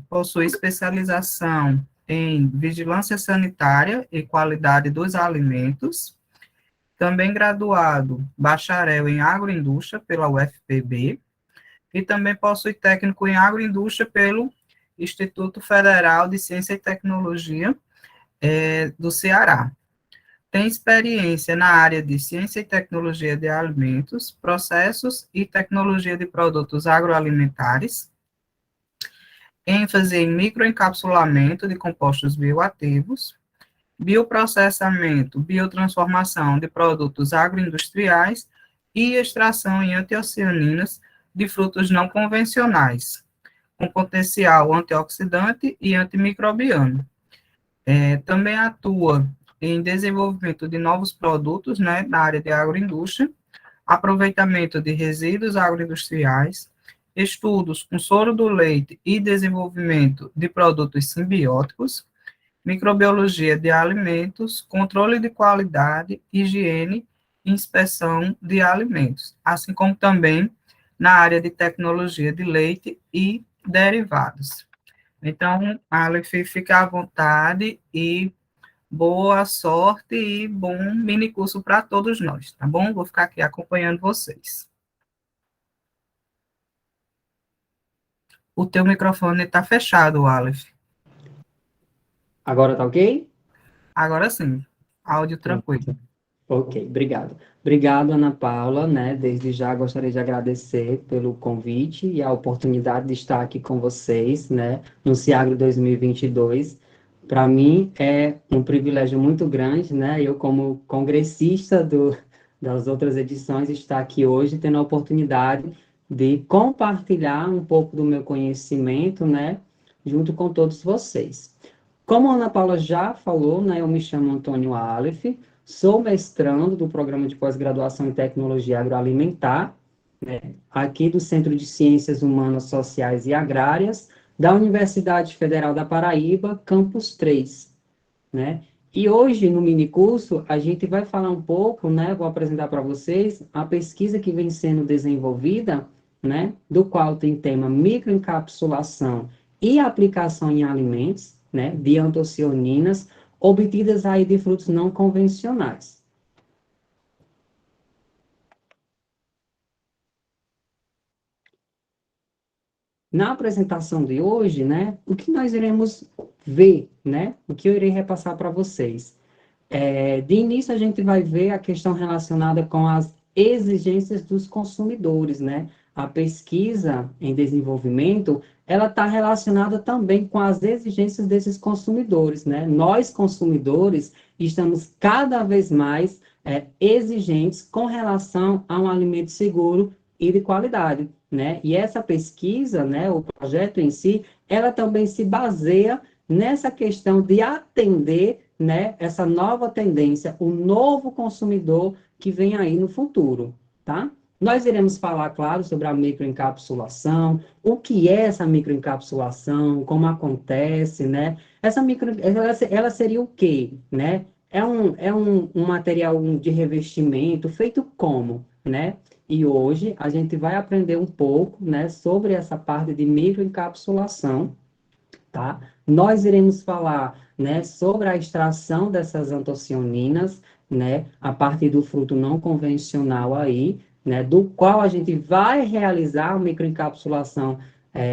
Possui especialização em vigilância sanitária e qualidade dos alimentos, também graduado bacharel em agroindústria pela UFPB, e também possui técnico em agroindústria pelo Instituto Federal de Ciência e Tecnologia do Ceará. Tem experiência na área de ciência e tecnologia de alimentos, processos e tecnologia de produtos agroalimentares, ênfase em microencapsulamento de compostos bioativos, bioprocessamento, biotransformação de produtos agroindustriais e extração em antocianinas de frutos não convencionais, com potencial antioxidante e antimicrobiano. Também atua em desenvolvimento de novos produtos, né, na área de agroindústria, aproveitamento de resíduos agroindustriais, estudos com soro do leite e desenvolvimento de produtos simbióticos, microbiologia de alimentos, controle de qualidade, higiene e inspeção de alimentos, assim como também na área de tecnologia de leite e derivados. Então, Aleph, fica à vontade e boa sorte e bom mini curso para todos nós, tá bom? Vou ficar aqui acompanhando vocês. O teu microfone está fechado, Aleph. Agora tá ok? Agora sim, áudio tranquilo. Ok, obrigado. Obrigado, Ana Paula, né? Desde já gostaria de agradecer pelo convite e a oportunidade de estar aqui com vocês, né? No Ciagro 2022. Para mim é um privilégio muito grande, né? Eu, como congressista das outras edições, estar aqui hoje tendo a oportunidade de compartilhar um pouco do meu conhecimento, né? Junto com todos vocês. Como a Ana Paula já falou, né? Eu me chamo Antônio Aleph. Sou mestrando do Programa de Pós-Graduação em Tecnologia Agroalimentar, né, aqui do Centro de Ciências Humanas, Sociais e Agrárias, da Universidade Federal da Paraíba, Campus 3, né? E hoje, no minicurso, a gente vai falar um pouco, né? Vou apresentar para vocês a pesquisa que vem sendo desenvolvida, né? Do qual tem tema microencapsulação e aplicação em alimentos, né? De antocianinas, obtidas aí de frutos não convencionais. Na apresentação de hoje, né, o que nós iremos ver, né, o que eu irei repassar para vocês. De início, a gente vai ver a questão relacionada com as exigências dos consumidores, né? A pesquisa em desenvolvimento, ela está relacionada também com as exigências desses consumidores, né? Nós, consumidores, estamos cada vez mais exigentes com relação a um alimento seguro e de qualidade, né? E essa pesquisa, né, o projeto em si, ela também se baseia nessa questão de atender, né, essa nova tendência, o novo consumidor que vem aí no futuro, tá? Nós iremos falar, claro, sobre a microencapsulação, o que é essa microencapsulação, como acontece, né? Ela seria o quê, né? É um material de revestimento feito como, né? E hoje a gente vai aprender um pouco, né, sobre essa parte de microencapsulação, tá? Nós iremos falar, né, sobre a extração dessas antocianinas, né, a partir do fruto não convencional aí, né, do qual a gente vai realizar a microencapsulação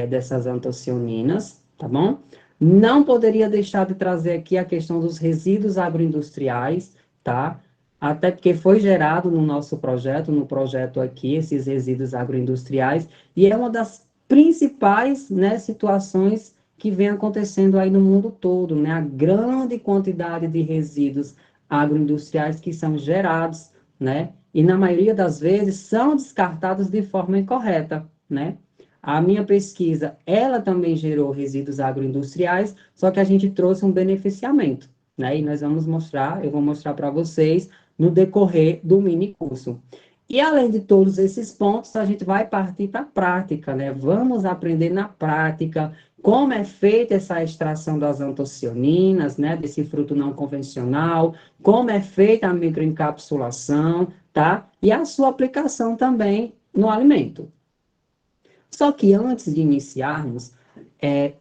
dessas antocianinas, tá bom? Não poderia deixar de trazer aqui a questão dos resíduos agroindustriais, tá? Até porque foi gerado no nosso projeto, no projeto aqui, esses resíduos agroindustriais, e é uma das principais, né, situações que vem acontecendo aí no mundo todo, né? A grande quantidade de resíduos agroindustriais que são gerados, né? E na maioria das vezes são descartados de forma incorreta, né? A minha pesquisa, ela também gerou resíduos agroindustriais, só que a gente trouxe um beneficiamento, né? E nós vamos mostrar, eu vou mostrar para vocês no decorrer do mini curso. E além de todos esses pontos, a gente vai partir para a prática, né? Vamos aprender na prática como é feita essa extração das antocianinas, né, desse fruto não convencional, como é feita a microencapsulação, tá? E a sua aplicação também no alimento. Só que antes de iniciarmos,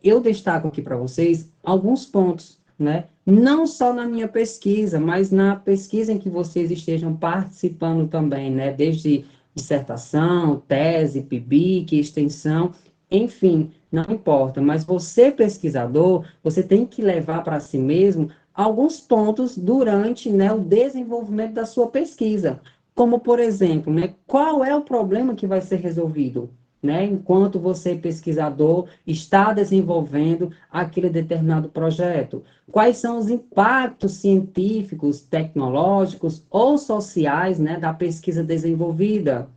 eu destaco aqui para vocês alguns pontos, né? Não só na minha pesquisa, mas na pesquisa em que vocês estejam participando também, né? Desde dissertação, tese, PIBIC, extensão, enfim, não importa. Mas você, pesquisador, você tem que levar para si mesmo alguns pontos durante, né, o desenvolvimento da sua pesquisa. Como, por exemplo, né, qual é o problema que vai ser resolvido? Né, enquanto você, pesquisador, está desenvolvendo aquele determinado projeto. Quais são os impactos científicos, tecnológicos ou sociais, né, da pesquisa desenvolvida?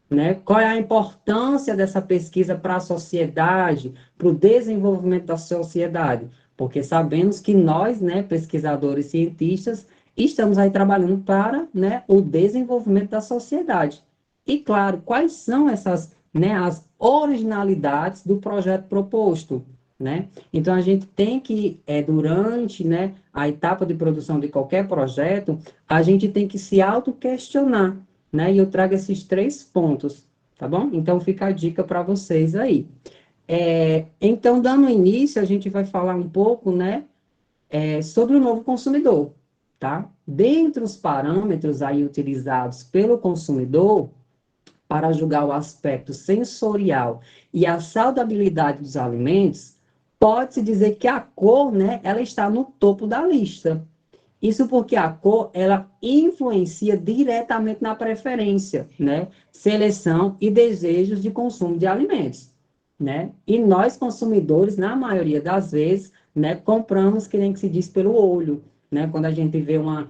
Né? Qual é a importância dessa pesquisa para a sociedade, para o desenvolvimento da sociedade? Porque sabemos que nós, né, pesquisadores cientistas, estamos aí trabalhando para, né, o desenvolvimento da sociedade. E, claro, quais são essas, né, as originalidades do projeto proposto? Né? Então, a gente tem que, durante, né, a etapa de produção de qualquer projeto, a gente tem que se auto-questionar, né? E eu trago esses 3 pontos, tá bom? Então, fica a dica para vocês aí. Então, dando início, a gente vai falar um pouco, né, sobre o novo consumidor, tá? Dentre os parâmetros aí utilizados pelo consumidor para julgar o aspecto sensorial e a saudabilidade dos alimentos, pode-se dizer que a cor, né, ela está no topo da lista. Isso porque a cor, ela influencia diretamente na preferência, né? Seleção e desejos de consumo de alimentos, né? E nós, consumidores, na maioria das vezes, né, compramos, que nem que se diz, pelo olho, né? Quando a gente vê uma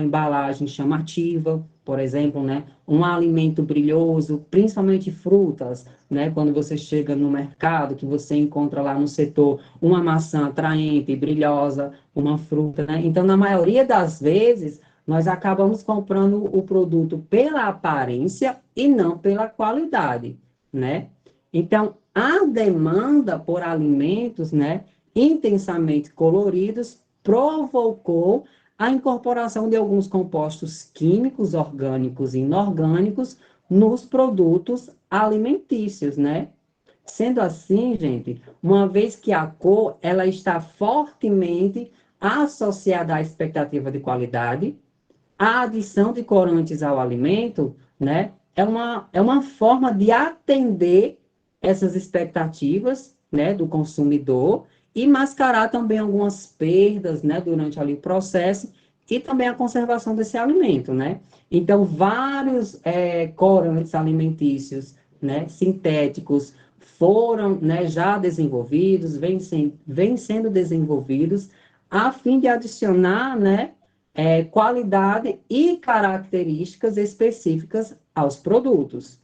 embalagem chamativa, por exemplo, né? Um alimento brilhoso, principalmente frutas, né? Quando você chega no mercado, que você encontra lá no setor uma maçã atraente e brilhosa, uma fruta, né? Então, na maioria das vezes, nós acabamos comprando o produto pela aparência e não pela qualidade, né? Então, a demanda por alimentos, né, intensamente coloridos provocou a incorporação de alguns compostos químicos, orgânicos e inorgânicos nos produtos alimentícios, né? Sendo assim, gente, uma vez que a cor ela está fortemente associada à expectativa de qualidade, a adição de corantes ao alimento, né, é uma forma de atender essas expectativas, né, do consumidor e mascarar também algumas perdas, né, durante ali o processo e também a conservação desse alimento, né. Então, vários corantes alimentícios, né, sintéticos foram, né, já desenvolvidos, vêm sendo desenvolvidos a fim de adicionar, né, qualidade e características específicas aos produtos.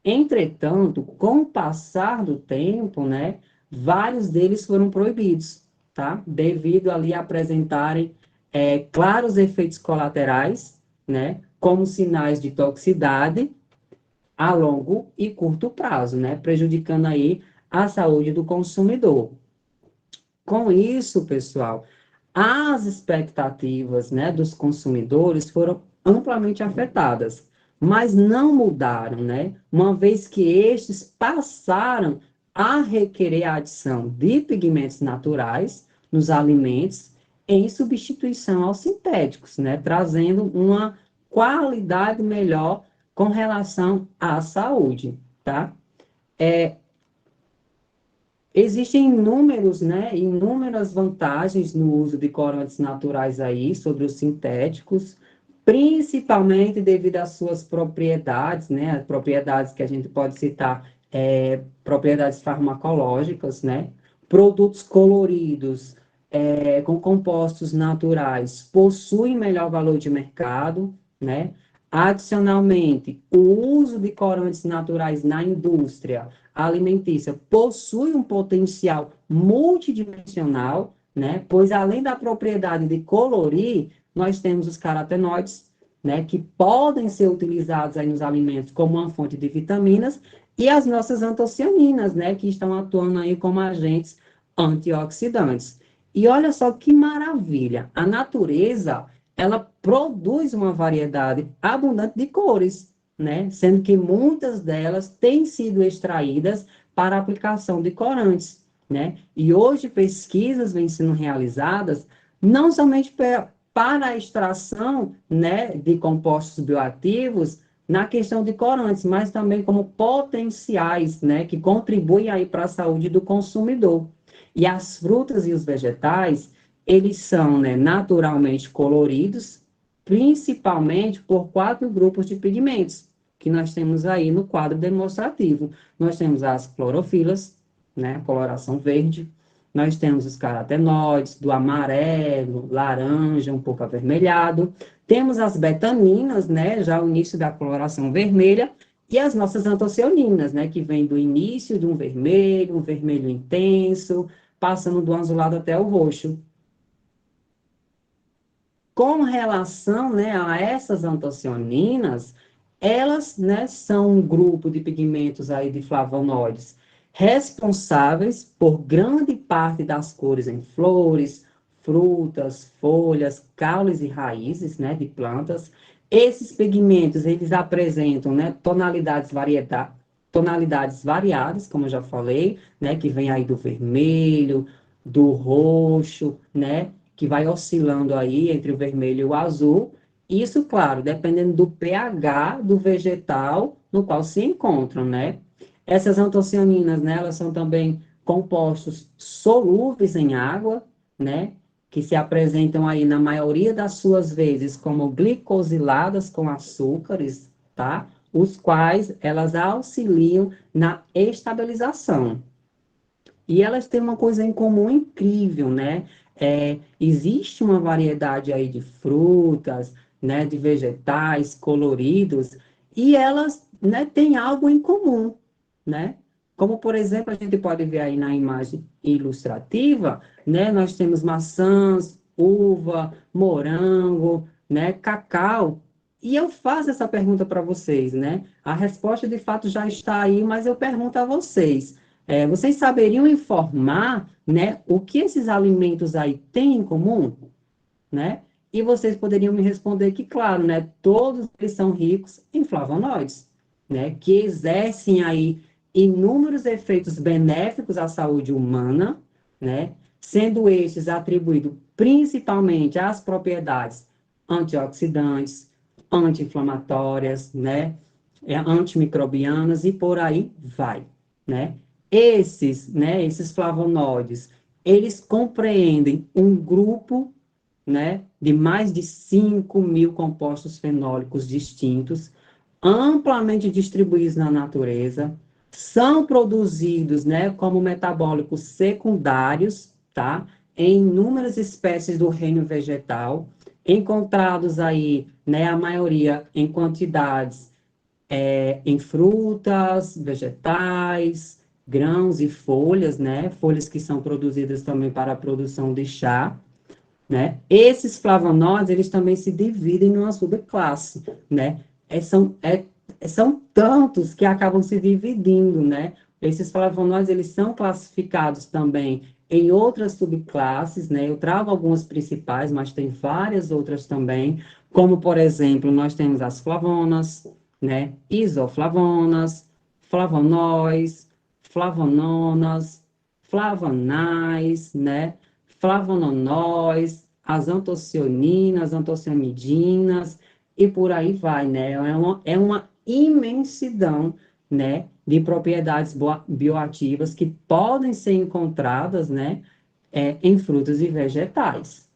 Entretanto, com o passar do tempo, né, vários deles foram proibidos, tá? Devido ali a apresentarem claros efeitos colaterais, né, como sinais de toxicidade a longo e curto prazo, né, prejudicando aí a saúde do consumidor. Com isso, pessoal, as expectativas, né, dos consumidores foram amplamente afetadas, mas não mudaram, né, uma vez que estes passaram a requerer a adição de pigmentos naturais nos alimentos em substituição aos sintéticos, né, trazendo uma qualidade melhor com relação à saúde, tá? Existem inúmeros, né, inúmeras vantagens no uso de corantes naturais aí sobre os sintéticos, principalmente devido às suas propriedades, né, as propriedades que a gente pode citar, propriedades farmacológicas, né, produtos coloridos, com compostos naturais, possuem melhor valor de mercado, né, adicionalmente, o uso de corantes naturais na indústria alimentícia possui um potencial multidimensional, né? Pois além da propriedade de colorir, nós temos os carotenoides, né, que podem ser utilizados aí nos alimentos como uma fonte de vitaminas, e as nossas antocianinas, né, que estão atuando aí como agentes antioxidantes. E olha só que maravilha, a natureza, ela produz uma variedade abundante de cores, né? Sendo que muitas delas têm sido extraídas para a aplicação de corantes, né? E hoje pesquisas vêm sendo realizadas não somente para a extração, né, de compostos bioativos na questão de corantes, mas também como potenciais, né, que contribuem aí para a saúde do consumidor. E as frutas e os vegetais, eles são, né, naturalmente coloridos, principalmente por 4 grupos de pigmentos, que nós temos aí no quadro demonstrativo. Nós temos as clorofilas, né, coloração verde, nós temos os carotenoides, do amarelo, laranja, um pouco avermelhado, temos as betaninas, né, já o início da coloração vermelha, e as nossas antocianinas, né, que vem do início de um vermelho intenso, passando do azulado até o roxo. Com relação, né, a essas antocianinas, elas, né, são um grupo de pigmentos aí de flavonoides responsáveis por grande parte das cores em flores, frutas, folhas, caules e raízes, né, de plantas. Esses pigmentos, eles apresentam, né, tonalidades variadas, como eu já falei, né, que vem aí do vermelho, do roxo, né, que vai oscilando aí entre o vermelho e o azul. Isso, claro, dependendo do pH do vegetal no qual se encontram, né? Essas antocianinas, né, elas são também compostos solúveis em água, né? Que se apresentam aí na maioria das suas vezes como glicosiladas com açúcares, tá? Os quais elas auxiliam na estabilização. E elas têm uma coisa em comum incrível, né? Existe uma variedade aí de frutas, né, de vegetais coloridos, e elas, né, têm algo em comum, né? Como, por exemplo, a gente pode ver aí na imagem ilustrativa, né, nós temos maçãs, uva, morango, né, cacau. E eu faço essa pergunta para vocês, né? A resposta de fato já está aí, mas eu pergunto a vocês. Vocês saberiam informar, né, o que esses alimentos aí têm em comum, né? E vocês poderiam me responder que, claro, né, todos eles são ricos em flavonoides, né, que exercem aí inúmeros efeitos benéficos à saúde humana, né, sendo estes atribuídos principalmente às propriedades antioxidantes, anti-inflamatórias, né, antimicrobianas e por aí vai, né? Esses flavonoides, eles compreendem um grupo, né, de mais de 5.000 compostos fenólicos distintos, amplamente distribuídos na natureza, são produzidos, né, como metabólicos secundários, tá, em inúmeras espécies do reino vegetal, encontrados aí, né, a maioria em quantidades em frutas, vegetais, grãos e folhas, né, folhas que são produzidas também para a produção de chá, né? Esses flavonoides, eles também se dividem numa subclasse, né? São tantos que acabam se dividindo, né? Esses flavonoides, eles são classificados também em outras subclasses, né? Eu trago algumas principais, mas tem várias outras também, como, por exemplo, nós temos as flavonas, né? Isoflavonas, flavonois, flavononas, flavonais, né? Flavononóis, as antocianinas, antocianidinas, e por aí vai, né? É uma imensidão, né, de propriedades bioativas que podem ser encontradas, né, em frutas e vegetais.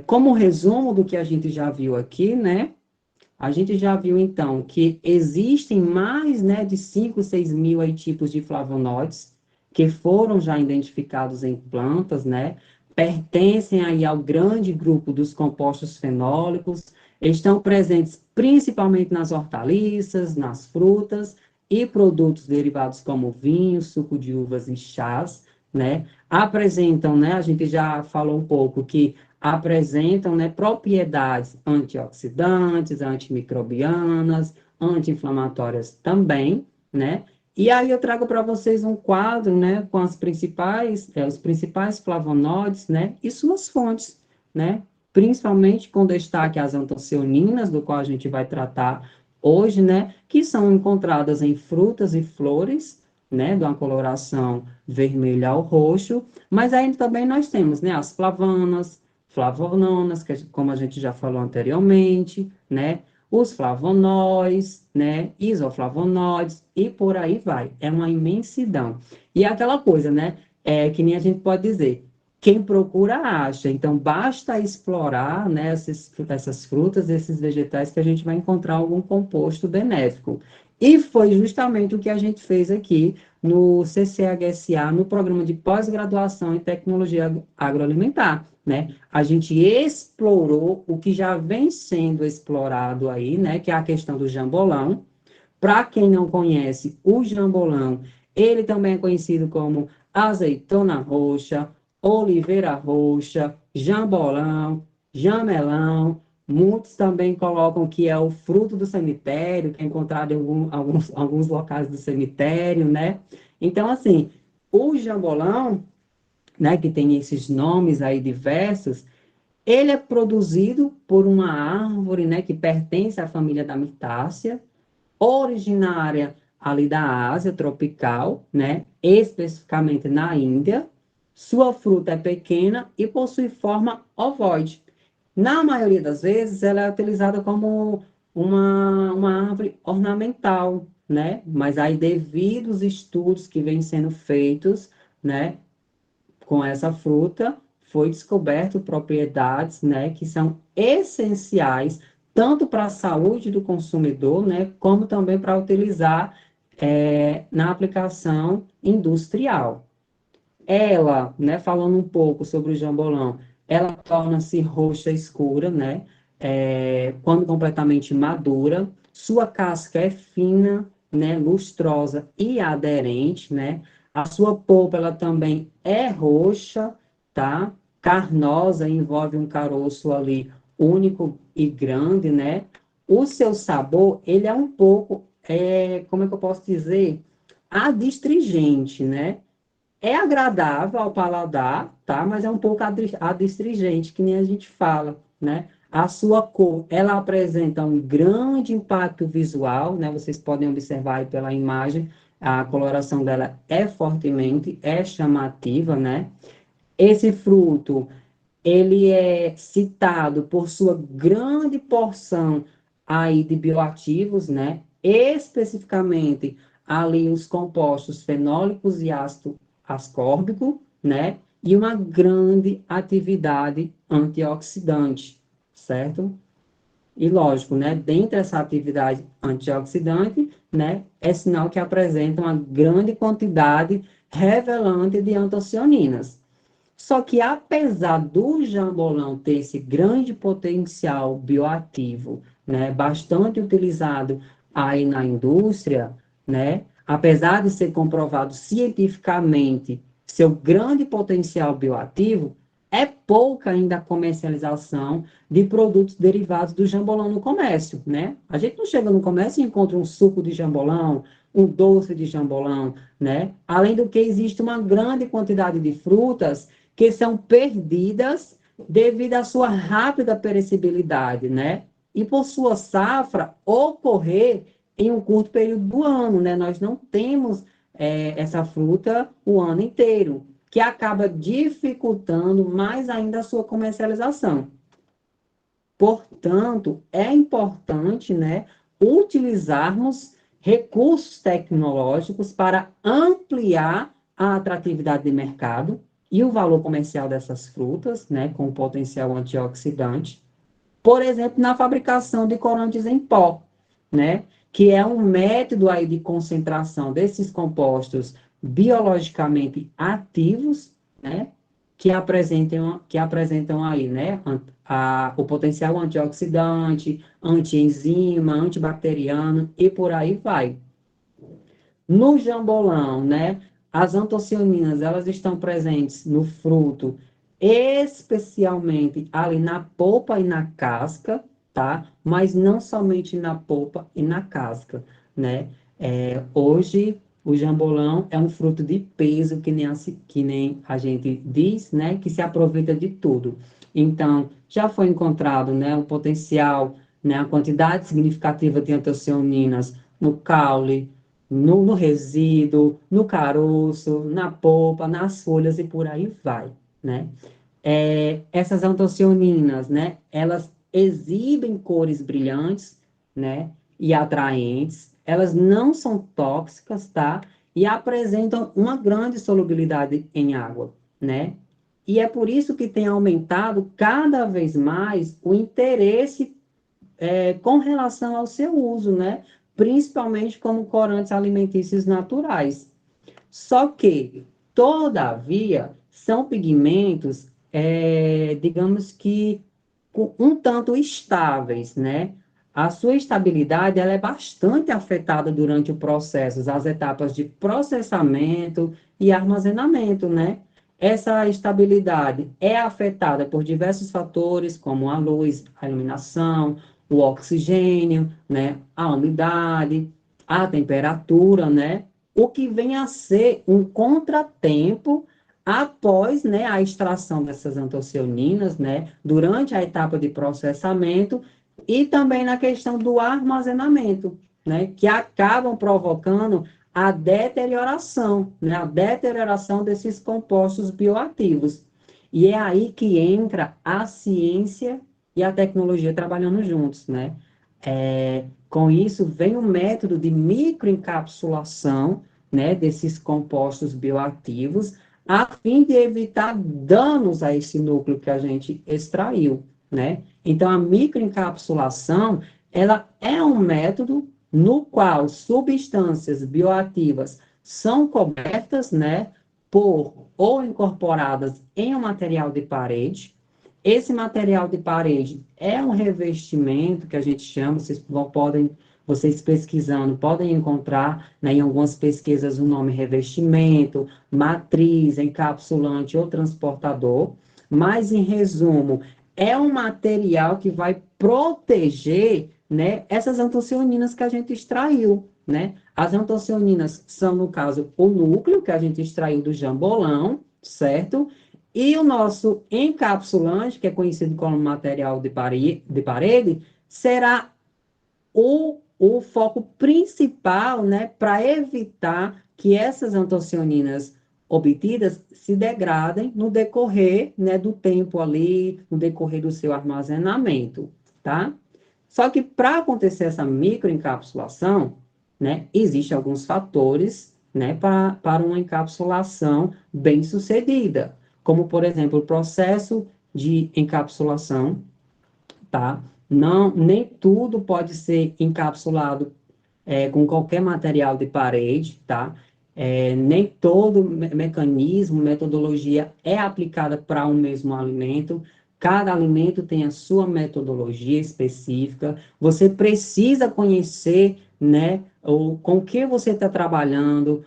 Como resumo do que a gente já viu aqui, né, a gente já viu, então, que existem mais, né, de 5, 6 mil aí, tipos de flavonoides que foram já identificados em plantas, né? Pertencem aí ao grande grupo dos compostos fenólicos, estão presentes principalmente nas hortaliças, nas frutas e produtos derivados como vinho, suco de uvas e chás, né? Apresentam, né, a gente já falou um pouco que apresentam, né, propriedades antioxidantes, antimicrobianas, anti-inflamatórias também, né? E aí eu trago para vocês um quadro, né, com os principais flavonoides, né, e suas fontes, né? principalmente com destaque às antocianinas, do qual a gente vai tratar hoje, né, que são encontradas em frutas e flores, né, de uma coloração vermelha ao roxo, mas aí também nós temos, né, as flavanas, flavononas, que como a gente já falou anteriormente, né, os flavonóis, né, isoflavonoides, e por aí vai. É uma imensidão. E é aquela coisa, né, que nem a gente pode dizer, quem procura acha. Então, basta explorar, né, essas frutas, esses vegetais, que a gente vai encontrar algum composto benéfico. E foi justamente o que a gente fez aqui no CCHSA, no programa de pós-graduação em tecnologia agroalimentar, né? A gente explorou o que já vem sendo explorado aí, né, que é a questão do jambolão. Para quem não conhece, o jambolão, ele também é conhecido como azeitona roxa, oliveira roxa, jambolão, jamelão. Muitos também colocam que é o fruto do cemitério, que é encontrado em alguns locais do cemitério, né? Então, assim, o jambolão, né, que tem esses nomes aí diversos, ele é produzido por uma árvore, né, que pertence à família da mirtácea, originária ali da Ásia tropical, né, especificamente na Índia. Sua fruta é pequena e possui forma ovoide. Na maioria das vezes, ela é utilizada como uma árvore ornamental, né? Mas aí, devido aos estudos que vêm sendo feitos, né, com essa fruta, foi descoberto propriedades, né, que são essenciais tanto para a saúde do consumidor, né, como também para utilizar na aplicação industrial. Ela, né, falando um pouco sobre o jambolão, ela torna-se roxa escura, né, quando completamente madura. Sua casca é fina, né, lustrosa e aderente, né. A sua polpa, ela também é roxa, tá? Carnosa, envolve um caroço ali único e grande, né? O seu sabor, ele é um pouco, como é que eu posso dizer? Adstringente, né? É agradável ao paladar, tá? Mas é um pouco adstringente, que nem a gente fala, né? A sua cor, ela apresenta um grande impacto visual, né? Vocês podem observar aí pela imagem, a coloração dela é fortemente, é chamativa, né? Esse fruto, ele é citado por sua grande porção aí de bioativos, né? Especificamente ali os compostos fenólicos e ácido ascórbico, né? E uma grande atividade antioxidante, certo? E lógico, né? Dentre essa atividade antioxidante, né? É sinal que apresenta uma grande quantidade revelante de antocianinas. Só que, apesar do jambolão ter esse grande potencial bioativo, né, bastante utilizado aí na indústria, né, apesar de ser comprovado cientificamente seu grande potencial bioativo, é pouca ainda a comercialização de produtos derivados do jambolão no comércio, né? A gente não chega no comércio e encontra um suco de jambolão, um doce de jambolão, né? Além do que existe uma grande quantidade de frutas que são perdidas devido à sua rápida perecibilidade, né? E por sua safra ocorrer em um curto período do ano, né? Nós não temos essa fruta o ano inteiro, que acaba dificultando mais ainda a sua comercialização. Portanto, é importante, né, utilizarmos recursos tecnológicos para ampliar a atratividade de mercado e o valor comercial dessas frutas, né, com potencial antioxidante. Por exemplo, na fabricação de corantes em pó, né, que é um método aí de concentração desses compostos biologicamente ativos, né, que apresentam aí, né, o potencial antioxidante, antienzima, antibacteriano e por aí vai. No jambolão, né, as antocianinas, elas estão presentes no fruto, especialmente ali na polpa e na casca, tá? Mas não somente na polpa e na casca, né? Hoje, o jambolão é um fruto de peso, que nem a gente diz, né? Que se aproveita de tudo. Então, já foi encontrado, né, um potencial, né, a quantidade significativa de antocianinas no caule, no resíduo, no caroço, na polpa, nas folhas e por aí vai, né? Essas antocianinas, né, elas exibem cores brilhantes, né, e atraentes, elas não são tóxicas, tá? E apresentam uma grande solubilidade em água, né? E é por isso que tem aumentado cada vez mais o interesse com relação ao seu uso, né? Principalmente como corantes alimentícios naturais. Só que, todavia, são pigmentos, digamos que, um tanto estáveis, né? A sua estabilidade ela é bastante afetada durante o processo, as etapas de processamento e armazenamento, né? Essa estabilidade é afetada por diversos fatores, como a luz, a iluminação, o oxigênio, né? A umidade, a temperatura, né? O que vem a ser um contratempo após, né, a extração dessas antocianinas, né, durante a etapa de processamento e também na questão do armazenamento, né, que acabam provocando a deterioração desses compostos bioativos. E é aí que entra a ciência e a tecnologia trabalhando juntos, né? Com isso, vem o método de microencapsulação, né, desses compostos bioativos, a fim de evitar danos a esse núcleo que a gente extraiu, né? Então, a microencapsulação, ela é um método no qual substâncias bioativas são cobertas, né, por ou incorporadas em um material de parede. Esse material de parede é um revestimento que a gente chama, vocês pesquisando, podem encontrar, né, em algumas pesquisas o nome revestimento, matriz, encapsulante ou transportador, mas em resumo, é um material que vai proteger, né, essas antocianinas que a gente extraiu, né? As antocianinas são, no caso, o núcleo que a gente extraiu do jambolão, certo? E o nosso encapsulante, que é conhecido como material de parede, será o foco principal, né, para evitar que essas antocianinas obtidas se degradem no decorrer, né, do tempo ali, no decorrer do seu armazenamento, tá? Só que para acontecer essa microencapsulação, né, existem alguns fatores, né, para uma encapsulação bem sucedida, como, por exemplo, o processo de encapsulação, tá? Não, nem tudo pode ser encapsulado com qualquer material de parede, tá? Nem todo mecanismo, metodologia é aplicada para um mesmo alimento. Cada alimento tem a sua metodologia específica. Você precisa conhecer, né, com que você está trabalhando.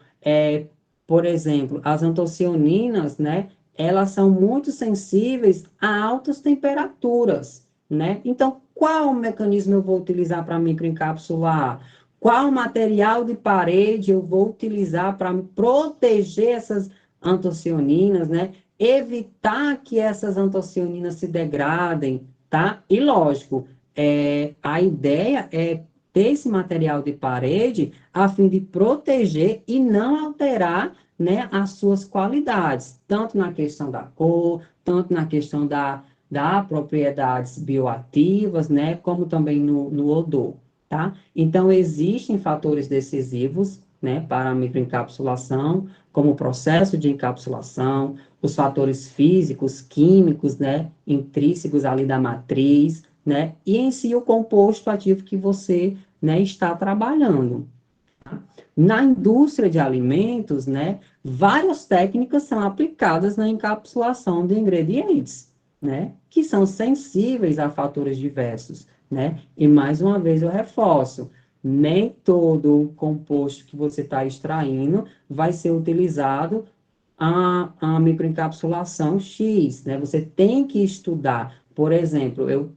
Por exemplo, as antocianinas, né, elas são muito sensíveis a altas temperaturas, né? Então, qual mecanismo eu vou utilizar para microencapsular? Qual material de parede eu vou utilizar para proteger essas antocianinas, né? Evitar que essas antocianinas se degradem, tá? E lógico, a ideia é ter esse material de parede a fim de proteger e não alterar, né, as suas qualidades, tanto na questão da cor, tanto na questão da propriedades bioativas, né, como também no odor, tá? Então, existem fatores decisivos, né, para a microencapsulação, como o processo de encapsulação, os fatores físicos, químicos, né, intrínsecos ali da matriz, né, e em si o composto ativo que você, né, está trabalhando. Na indústria de alimentos, né, várias técnicas são aplicadas na encapsulação de ingredientes, né, que são sensíveis a fatores diversos, né? E mais uma vez eu reforço, nem todo composto que você está extraindo vai ser utilizado a microencapsulação X, né? Você tem que estudar. Por exemplo,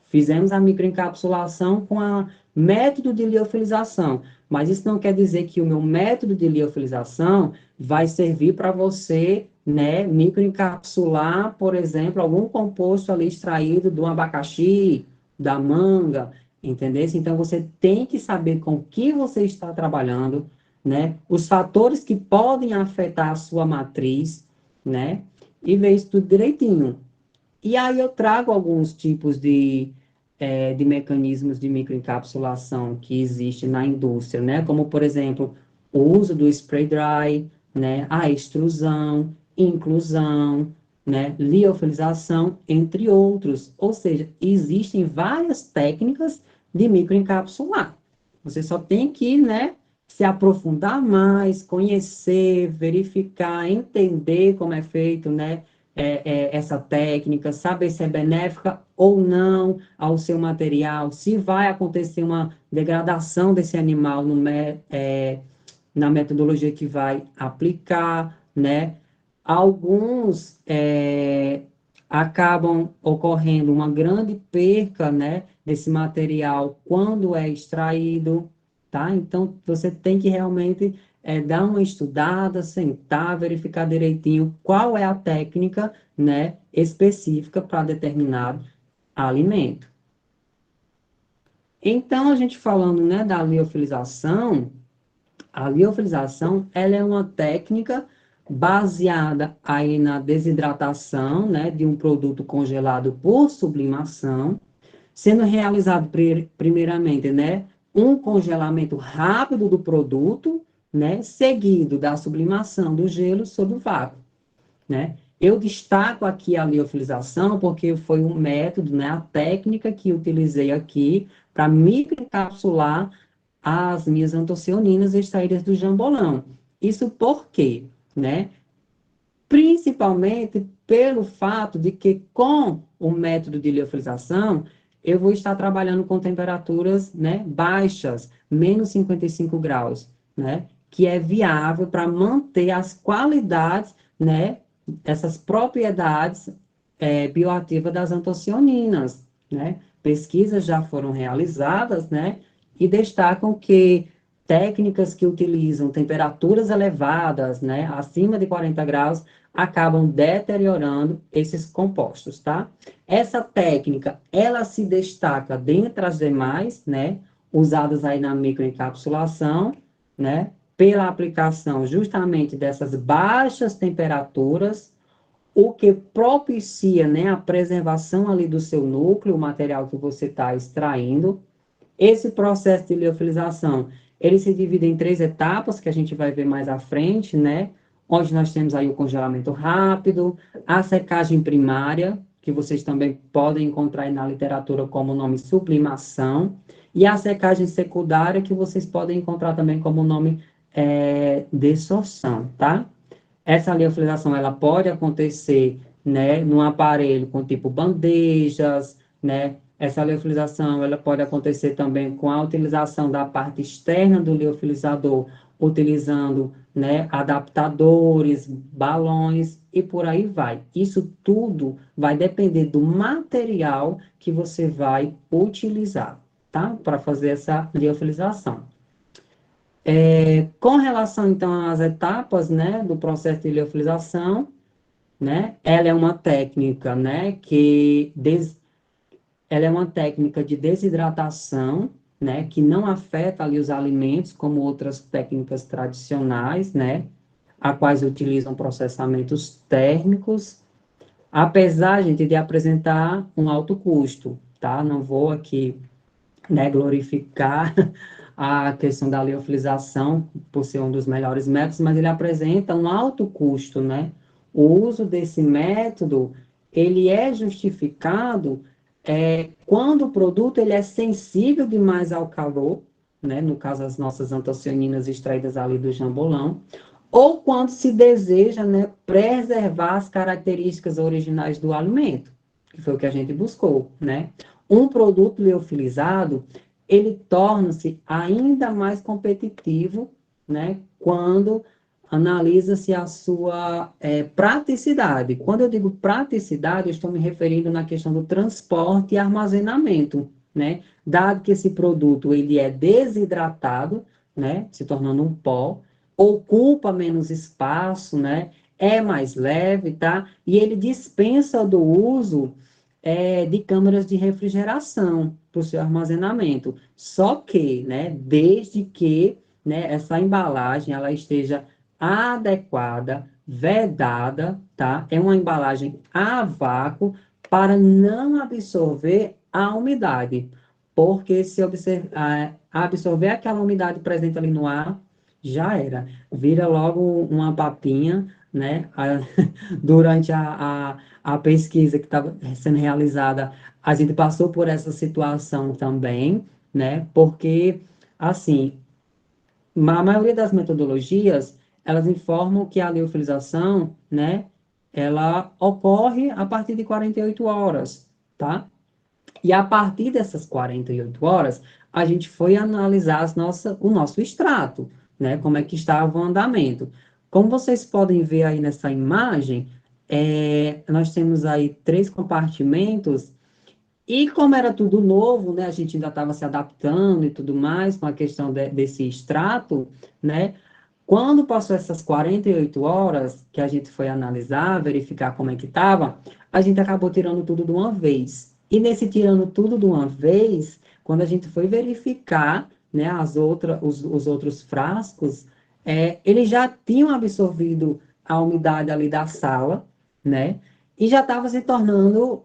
fizemos a microencapsulação com a método de liofilização, mas isso não quer dizer que o meu método de liofilização vai servir para você né, microencapsular, por exemplo, algum composto ali extraído do abacaxi, da manga, entendeu? Então, você tem que saber com o que você está trabalhando, né, os fatores que podem afetar a sua matriz, né, e ver isso tudo direitinho. E aí eu trago alguns tipos de mecanismos de microencapsulação que existem na indústria, né? Como, por exemplo, o uso do spray dry, né? A extrusão, inclusão, né? Liofilização, entre outros. Ou seja, existem várias técnicas de microencapsular. Você só tem que, né, se aprofundar mais, conhecer, verificar, entender como é feito, né? Essa técnica, saber se é benéfica ou não ao seu material, se vai acontecer uma degradação desse animal na metodologia que vai aplicar, né? Alguns acabam ocorrendo uma grande perca, né, desse material quando é extraído, tá? Então, você tem que realmente dar uma estudada, sentar, verificar direitinho qual é a técnica, né, específica para determinado alimento. Então, a gente falando, né, da liofilização, a liofilização, ela é uma técnica baseada aí na desidratação, né, de um produto congelado por sublimação, sendo realizado primeiramente, né, um congelamento rápido do produto, né, seguido da sublimação do gelo sob o vácuo, né? Eu destaco aqui a liofilização porque foi um método, né, a técnica que utilizei aqui para microencapsular as minhas antocianinas extraídas do jambolão. Isso por quê? Né? Principalmente pelo fato de que com o método de liofilização, eu vou estar trabalhando com temperaturas, né, baixas, menos 55 graus, né, que é viável para manter as qualidades, né, essas propriedades bioativas das antocianinas, né. Pesquisas já foram realizadas, né, e destacam que técnicas que utilizam temperaturas elevadas, né, acima de 40 graus, acabam deteriorando esses compostos, tá? Essa técnica, ela se destaca dentre as demais, né, usadas aí na microencapsulação, né, pela aplicação justamente dessas baixas temperaturas, o que propicia, né, a preservação ali do seu núcleo, o material que você está extraindo. Esse processo de liofilização, ele se divide em 3 etapas, que a gente vai ver mais à frente, né? Onde nós temos aí o congelamento rápido, a secagem primária, que vocês também podem encontrar aí na literatura como nome sublimação, e a secagem secundária, que vocês podem encontrar também como nome dessorção, tá? Essa liofilização, ela pode acontecer, né, num aparelho com tipo bandejas, né? Essa liofilização, ela pode acontecer também com a utilização da parte externa do liofilizador, utilizando, né, adaptadores, balões e por aí vai. Isso tudo vai depender do material que você vai utilizar, tá? Para fazer essa liofilização. Com relação, então, às etapas, né, do processo de liofilização, né, ela é uma técnica, né, ela é uma técnica de desidratação, né, que não afeta ali os alimentos, como outras técnicas tradicionais, né, a quais utilizam processamentos térmicos, apesar, gente, de apresentar um alto custo, tá? Não vou aqui, né, glorificar a questão da liofilização por ser um dos melhores métodos, mas ele apresenta um alto custo, né? O uso desse método, ele é justificado quando o produto ele é sensível demais ao calor, né? No caso, as nossas antocianinas extraídas ali do jambolão, ou quando se deseja, né, preservar as características originais do alimento, que foi o que a gente buscou, né? Um produto liofilizado, ele torna-se ainda mais competitivo, né, quando analisa-se a sua praticidade. Quando eu digo praticidade, eu estou me referindo na questão do transporte e armazenamento, né? Dado que esse produto ele é desidratado, né, se tornando um pó, ocupa menos espaço, né? é mais leve, tá? E ele dispensa do uso de câmaras de refrigeração para o seu armazenamento. Só que, né, desde que, né, essa embalagem ela esteja adequada, vedada, tá? É uma embalagem a vácuo para não absorver a umidade, porque se absorver aquela umidade presente ali no ar, já era. Vira logo uma papinha, né? Durante a pesquisa que estava sendo realizada, a gente passou por essa situação também, né? Porque, assim, a maioria das metodologias, elas informam que a liofilização, né, ela ocorre a partir de 48 horas, tá? E a partir dessas 48 horas, a gente foi analisar o nosso extrato, né, como é que estava o andamento. Como vocês podem ver aí nessa imagem, nós temos aí 3 compartimentos e como era tudo novo, né, a gente ainda estava se adaptando e tudo mais com a questão desse extrato, né, quando passou essas 48 horas que a gente foi analisar, verificar como é que estava, a gente acabou tirando tudo de uma vez. E nesse tirando tudo de uma vez, quando a gente foi verificar, né, os outros frascos, eles já tinham absorvido a umidade ali da sala, né, e já estava se tornando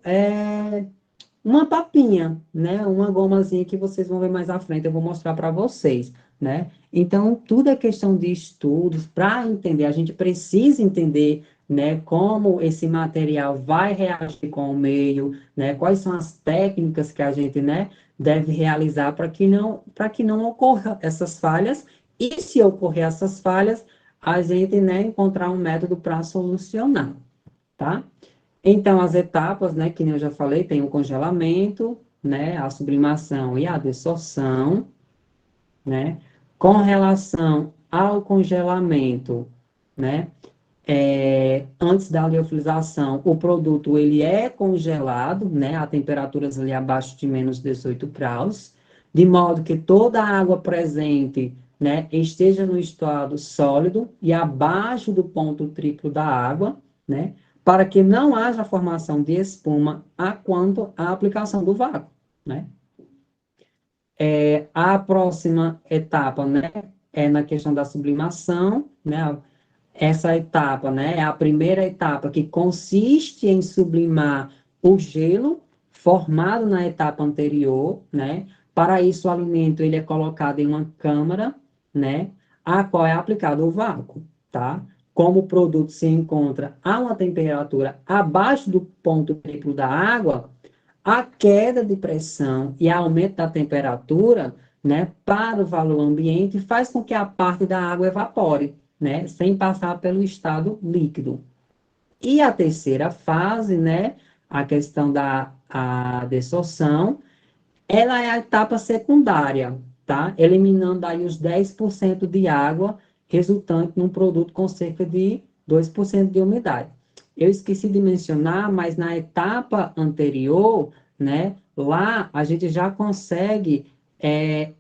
uma papinha, né? Uma gomazinha que vocês vão ver mais à frente, eu vou mostrar para vocês, né? Então, tudo é questão de estudos para entender. A gente precisa entender, né, como esse material vai reagir com o meio, né? Quais são as técnicas que a gente, né, deve realizar para que não ocorra essas falhas. E se ocorrer essas falhas, a gente, né, encontrar um método para solucionar, tá? Então, as etapas, né, que eu já falei, tem o congelamento, né, a sublimação e a desorção, né? Com relação ao congelamento, né, antes da liofilização, o produto ele é congelado, né, a temperaturas ali abaixo de menos 18 graus, de modo que toda a água presente, né, esteja no estado sólido e abaixo do ponto triplo da água, né, para que não haja formação de espuma a quanto à aplicação do vácuo, né. A próxima etapa, né, é na questão da sublimação, né, essa etapa, né, é a primeira etapa que consiste em sublimar o gelo formado na etapa anterior, né? Para isso o alimento ele é colocado em uma câmara, né, a qual é aplicado o vácuo, tá? Como o produto se encontra a uma temperatura abaixo do ponto triplo da água, a queda de pressão e aumento da temperatura, né, para o valor ambiente faz com que a parte da água evapore, né, sem passar pelo estado líquido. E a terceira fase, né, a questão da a dessorção, ela é a etapa secundária, tá? Eliminando aí os 10% de água resultante num produto com cerca de 2% de umidade. Eu esqueci de mencionar, mas na etapa anterior, né, lá a gente já consegue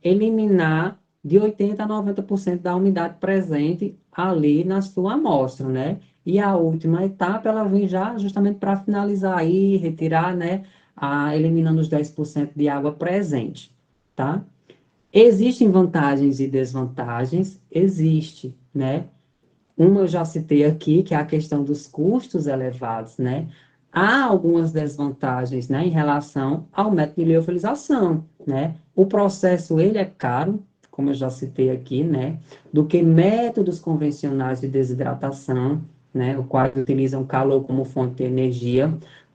eliminar de 80% a 90% da umidade presente ali na sua amostra, né? E a última etapa, ela vem já justamente para finalizar aí, retirar, né, eliminando os 10% de água presente, tá? Existem vantagens e desvantagens? Existe, né? Uma eu já citei aqui, que é a questão dos custos elevados, né? Há algumas desvantagens, né, em relação ao método de liofilização, né? O processo, ele é caro, como eu já citei aqui, né, do que métodos convencionais de desidratação, né, o qual utilizam calor como fonte de energia,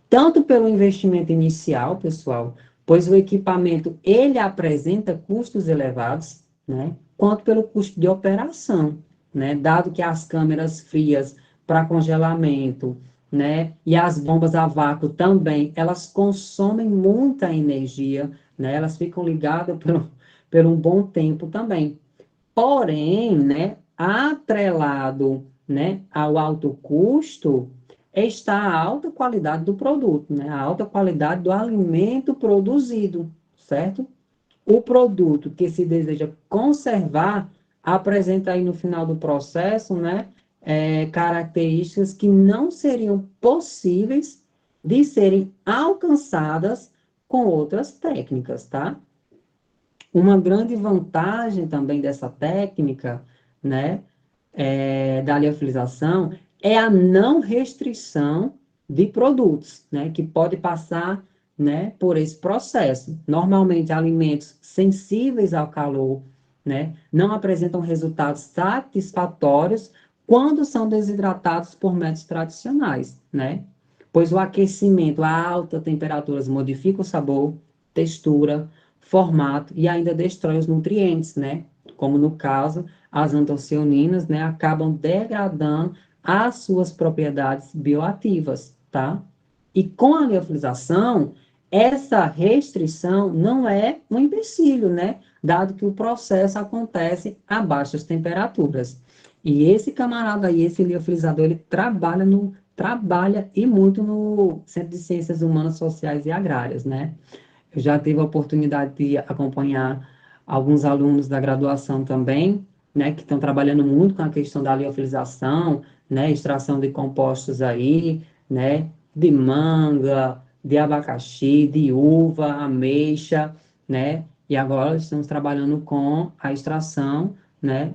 tanto pelo investimento inicial, pessoal, pois o equipamento, ele apresenta custos elevados, né, quanto pelo custo de operação, né, dado que as câmeras frias para congelamento, né, e as bombas a vácuo também, elas consomem muita energia, né, elas ficam ligadas por um bom tempo também. Porém, né, atrelado, né, ao alto custo, está a alta qualidade do produto, né, a alta qualidade do alimento produzido, certo? O produto que se deseja conservar apresenta aí no final do processo, né, características que não seriam possíveis de serem alcançadas com outras técnicas, tá? Uma grande vantagem também dessa técnica, né, da liofilização é a não restrição de produtos, né, que pode passar, né, por esse processo. Normalmente, alimentos sensíveis ao calor, né, não apresentam resultados satisfatórios quando são desidratados por métodos tradicionais, né? Pois o aquecimento a altas temperaturas modifica o sabor, textura, formato e ainda destrói os nutrientes, né? Como no caso, as antocianinas, né, acabam degradando as suas propriedades bioativas, tá? E com a liofilização, essa restrição não é um empecilho, né? Dado que o processo acontece a baixas temperaturas. E esse camarada aí, esse liofilizador, ele trabalha e muito no Centro de Ciências Humanas, Sociais e Agrárias, né? Eu já tive a oportunidade de acompanhar alguns alunos da graduação também, né, que estão trabalhando muito com a questão da liofilização, né, extração de compostos aí, né, de manga, de abacaxi, de uva, ameixa, né, e agora estamos trabalhando com a extração, né,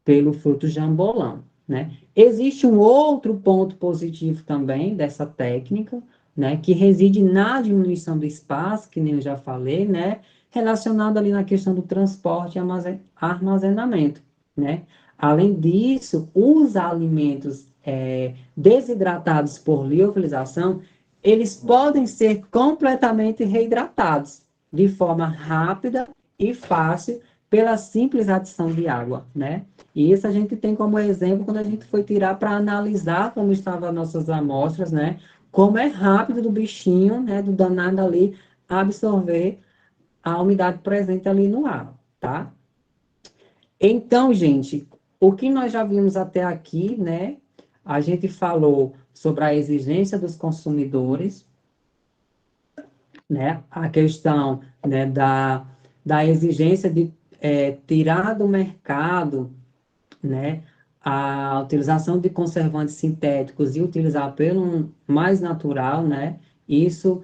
pelo fruto jambolão, né? Existe um outro ponto positivo também dessa técnica, né, que reside na diminuição do espaço, que nem eu já falei, né, relacionado ali na questão do transporte e armazenamento, né? Além disso, os alimentos desidratados por liofilização, eles podem ser completamente reidratados de forma rápida e fácil pela simples adição de água, né? E isso a gente tem como exemplo quando a gente foi tirar para analisar como estavam as nossas amostras, né? Como é rápido do bichinho, né? Do danado ali absorver a umidade presente ali no ar, tá? Então, gente, o que nós já vimos até aqui, né? A gente falou sobre a exigência dos consumidores, né? A questão, né, da exigência de tirar do mercado, né, a utilização de conservantes sintéticos e utilizar pelo mais natural, né, isso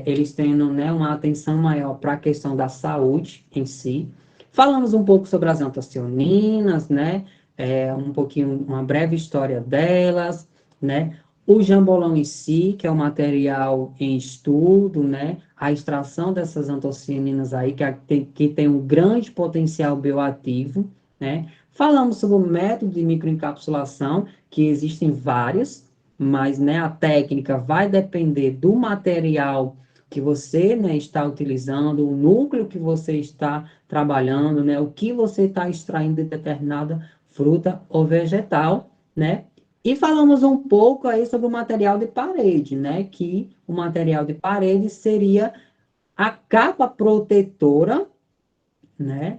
eles tendo, né, uma atenção maior para a questão da saúde em si. Falamos um pouco sobre as antocianinas, né, um pouquinho, uma breve história delas, né, o jambolão em si, que é o material em estudo, né, a extração dessas antocianinas aí, que tem um grande potencial bioativo, né. Falamos sobre o método de microencapsulação, que existem várias, mas, né, a técnica vai depender do material que você, né, está utilizando, o núcleo que você está trabalhando, né, o que você está extraindo de determinada fruta ou vegetal, né? E falamos um pouco aí sobre o material de parede, né? Que o material de parede seria a capa protetora, né,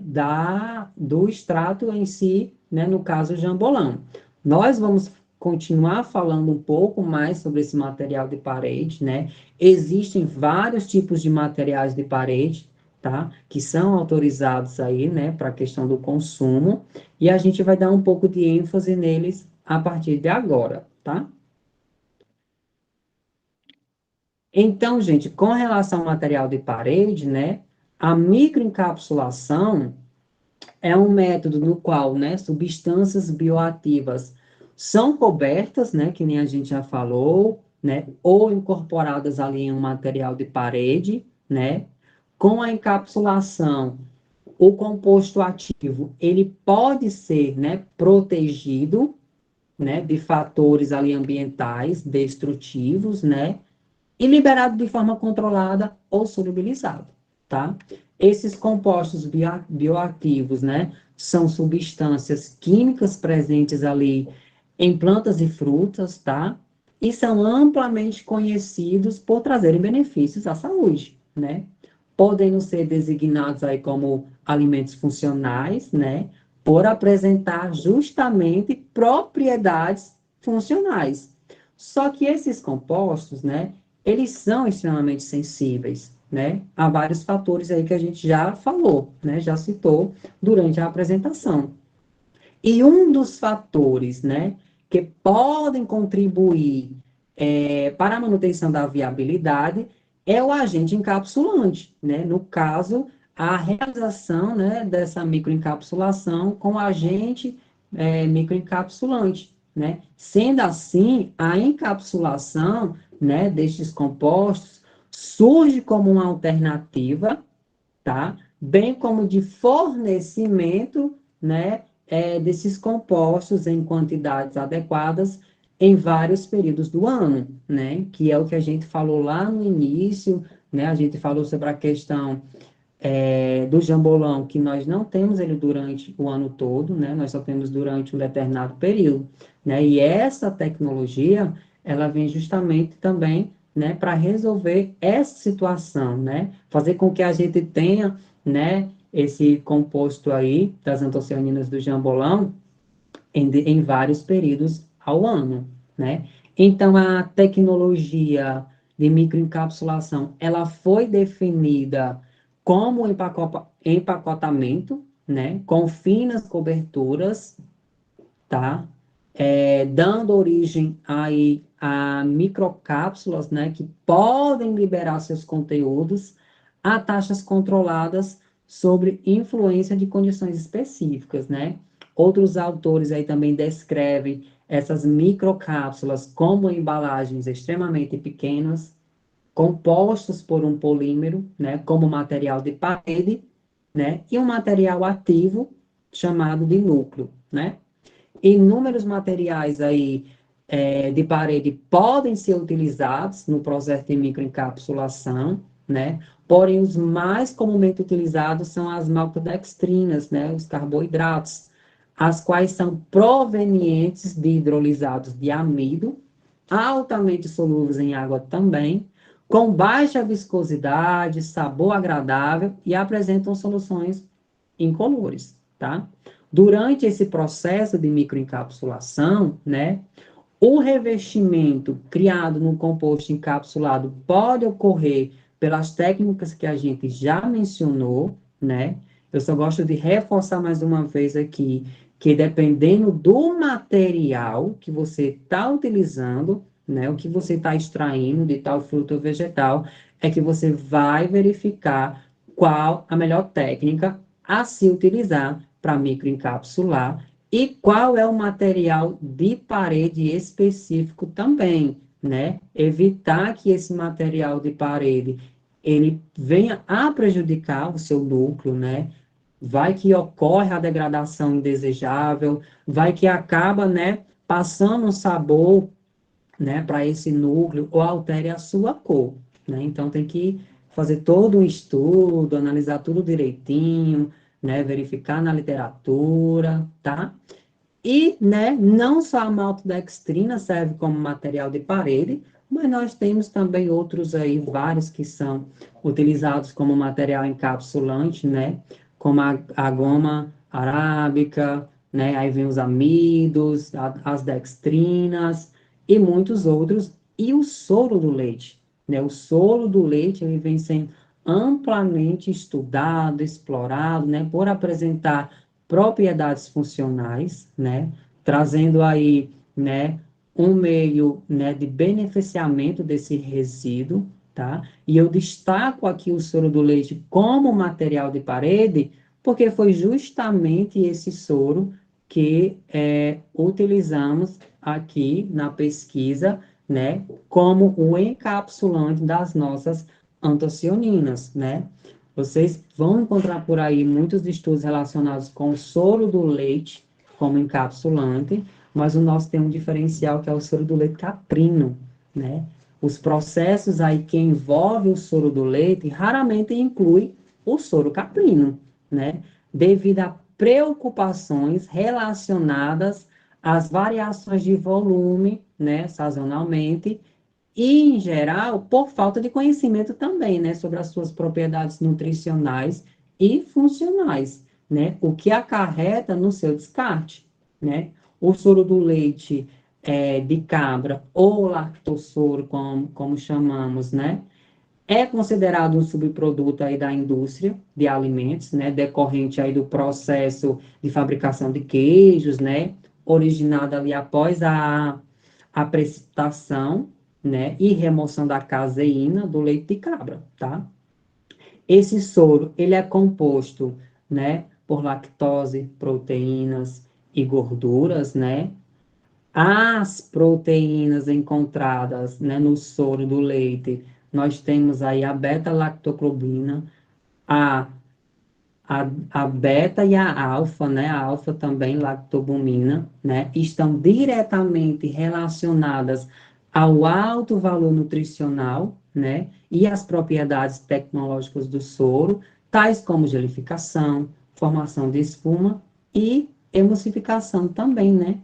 do extrato em si, né, no caso o jambolão. Nós vamos continuar falando um pouco mais sobre esse material de parede, né? Existem vários tipos de materiais de parede, tá? Que são autorizados aí, né, para a questão do consumo, e a gente vai dar um pouco de ênfase neles a partir de agora, tá? Então, gente, com relação ao material de parede, né, a microencapsulação é um método no qual, né, substâncias bioativas são cobertas, né, que nem a gente já falou, né, ou incorporadas ali em um material de parede, né, com a encapsulação, o composto ativo, ele pode ser, né, protegido, né, de fatores ali ambientais destrutivos, né, e liberado de forma controlada ou solubilizado, tá? Esses compostos bioativos, né, são substâncias químicas presentes ali em plantas e frutas, tá? E são amplamente conhecidos por trazerem benefícios à saúde, né? Podem ser designados aí como alimentos funcionais, né? Por apresentar justamente propriedades funcionais. Só que esses compostos, né, eles são extremamente sensíveis, né, a vários fatores aí que a gente já falou, né, já citou durante a apresentação. E um dos fatores, né, que podem contribuir para a manutenção da viabilidade é o agente encapsulante, né? No caso, a realização, né, dessa microencapsulação com o agente microencapsulante, né? Sendo assim, a encapsulação, né, destes compostos surge como uma alternativa, tá? Bem como de fornecimento, né, desses compostos em quantidades adequadas em vários períodos do ano, né? Que é o que a gente falou lá no início, né? A gente falou sobre a questão do jambolão, que nós não temos ele durante o ano todo, né? Nós só temos durante um determinado período, né? E essa tecnologia, ela vem justamente também, né, para resolver essa situação, né? Fazer com que a gente tenha, né, esse composto aí das antocianinas do jambolão em vários períodos ao ano, né? Então, a tecnologia de microencapsulação, ela foi definida como empacotamento, né? Com finas coberturas, tá? Dando origem aí a microcápsulas, né? Que podem liberar seus conteúdos a taxas controladas sobre influência de condições específicas, né? Outros autores aí também descrevem essas microcápsulas como embalagens extremamente pequenas, compostos por um polímero, né, como material de parede, né, e um material ativo chamado de núcleo, né? Inúmeros materiais aí de parede podem ser utilizados no processo de microencapsulação, né? Porém, os mais comumente utilizados são as maltodextrinas, né? Os carboidratos, as quais são provenientes de hidrolisados de amido, altamente solúveis em água também, com baixa viscosidade, sabor agradável e apresentam soluções incolores, tá? Durante esse processo de microencapsulação, né, o revestimento criado no composto encapsulado pode ocorrer pelas técnicas que a gente já mencionou, né? Eu só gosto de reforçar mais uma vez aqui que dependendo do material que você está utilizando, né, o que você está extraindo de tal fruto ou vegetal, é que você vai verificar qual a melhor técnica a se utilizar para microencapsular e qual é o material de parede específico também, né? Evitar que esse material de parede ele venha a prejudicar o seu núcleo, né? Vai que ocorre a degradação indesejável, vai que acaba, né, passando um sabor, né, para esse núcleo ou altere a sua cor, né? Então tem que fazer todo um estudo, analisar tudo direitinho, né, verificar na literatura, tá? E, né, não só a maltodextrina serve como material de parede, mas nós temos também outros aí, vários que são utilizados como material encapsulante, né, como a goma arábica, né, aí vem os amidos, as dextrinas e muitos outros, e o soro do leite, né, o soro do leite, ele vem sendo amplamente estudado, explorado, né, por apresentar propriedades funcionais, né, trazendo aí, né, um meio, né, de beneficiamento desse resíduo, tá? E eu destaco aqui o soro do leite como material de parede, porque foi justamente esse soro que utilizamos aqui na pesquisa, né, como o encapsulante das nossas antocianinas, né? Vocês vão encontrar por aí muitos estudos relacionados com o soro do leite como encapsulante, mas o nosso tem um diferencial que é o soro do leite caprino, né? Os processos aí que envolvem o soro do leite raramente inclui o soro caprino, né? Devido a preocupações relacionadas às variações de volume, né, sazonalmente, e, em geral, por falta de conhecimento também, né, sobre as suas propriedades nutricionais e funcionais, né, o que acarreta no seu descarte, né. O soro do leite de cabra, ou lactossoro, como chamamos, né, É considerado um subproduto aí da indústria de alimentos, né, decorrente aí do processo de fabricação de queijos, né, originado ali após a precipitação, né, e remoção da caseína do leite de cabra, tá? Esse soro, ele é composto, né, por lactose, proteínas e gorduras, né? As proteínas encontradas, né, no soro do leite, nós temos aí a beta-lactoglobina, a, a beta e a alfa, né, a alfa também lactobumina, né, estão diretamente relacionadas ao alto valor nutricional, né, e as propriedades tecnológicas do soro, tais como gelificação, formação de espuma e emulsificação também, né?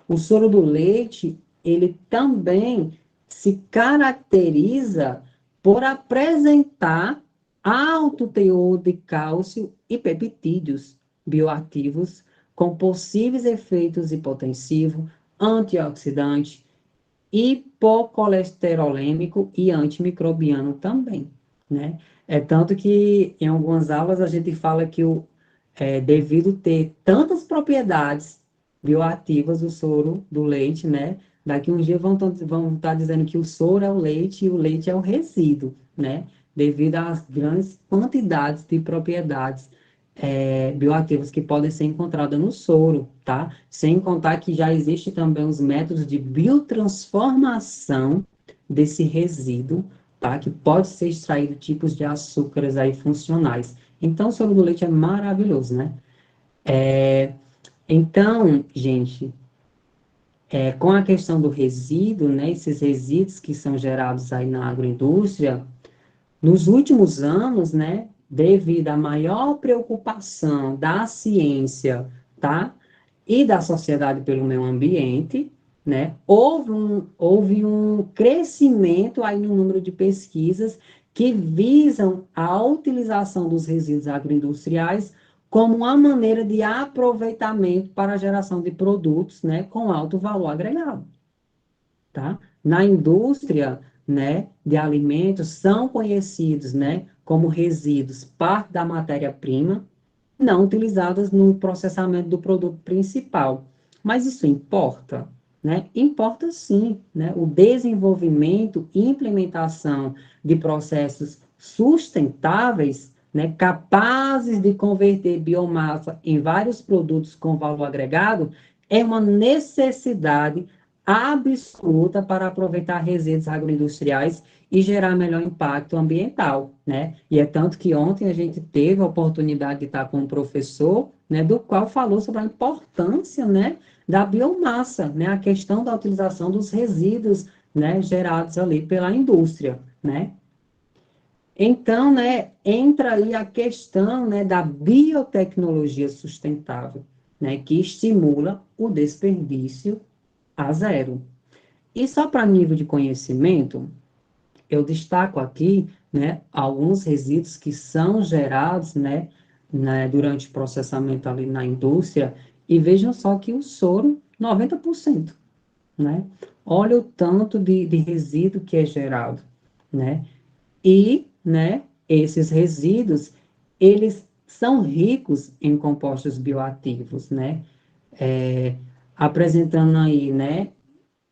O soro do leite, ele também se caracteriza por apresentar alto teor de cálcio e peptídeos bioativos com possíveis efeitos hipotensivos, antioxidante, hipocolesterolêmico e antimicrobiano também, né? É tanto que em algumas aulas a gente fala que devido ter tantas propriedades bioativas o soro do leite, né? Daqui uns dias vão estar dizendo que o soro é o leite e o leite é o resíduo, né? Devido às grandes quantidades de propriedades bioativas que podem ser encontradas no soro, tá? Sem contar que já existe também os métodos de biotransformação desse resíduo, tá? Que pode ser extraído tipos de açúcares aí funcionais. Então, o soro do leite é maravilhoso, né? Então, gente, com a questão do resíduo, né? Esses resíduos que são gerados aí na agroindústria, nos últimos anos, né, devido à maior preocupação da ciência, tá, e da sociedade pelo meio ambiente, né, houve um crescimento aí no número de pesquisas que visam a utilização dos resíduos agroindustriais como uma maneira de aproveitamento para a geração de produtos, né, com alto valor agregado. Tá? Na indústria, né, de alimentos, são conhecidos, né, como resíduos, parte da matéria-prima, não utilizadas no processamento do produto principal. Mas isso importa? Né? Importa sim, né? O desenvolvimento e implementação de processos sustentáveis, né, capazes de converter biomassa em vários produtos com valor agregado, é uma necessidade absoluta para aproveitar resíduos agroindustriais e gerar melhor impacto ambiental, né? E é tanto que ontem a gente teve a oportunidade de estar com um professor, né, do qual falou sobre a importância, né, da biomassa, né, a questão da utilização dos resíduos, né, gerados ali pela indústria, né? Então, né, entra aí a questão, né, da biotecnologia sustentável, né, que estimula o desperdício a zero. E só para nível de conhecimento, eu destaco aqui, né, alguns resíduos que são gerados, durante o processamento ali na indústria, e vejam só que o soro, 90%, né? Olha o tanto de resíduo que é gerado, né? E, né, esses resíduos, eles são ricos em compostos bioativos, né? Apresentando aí, né,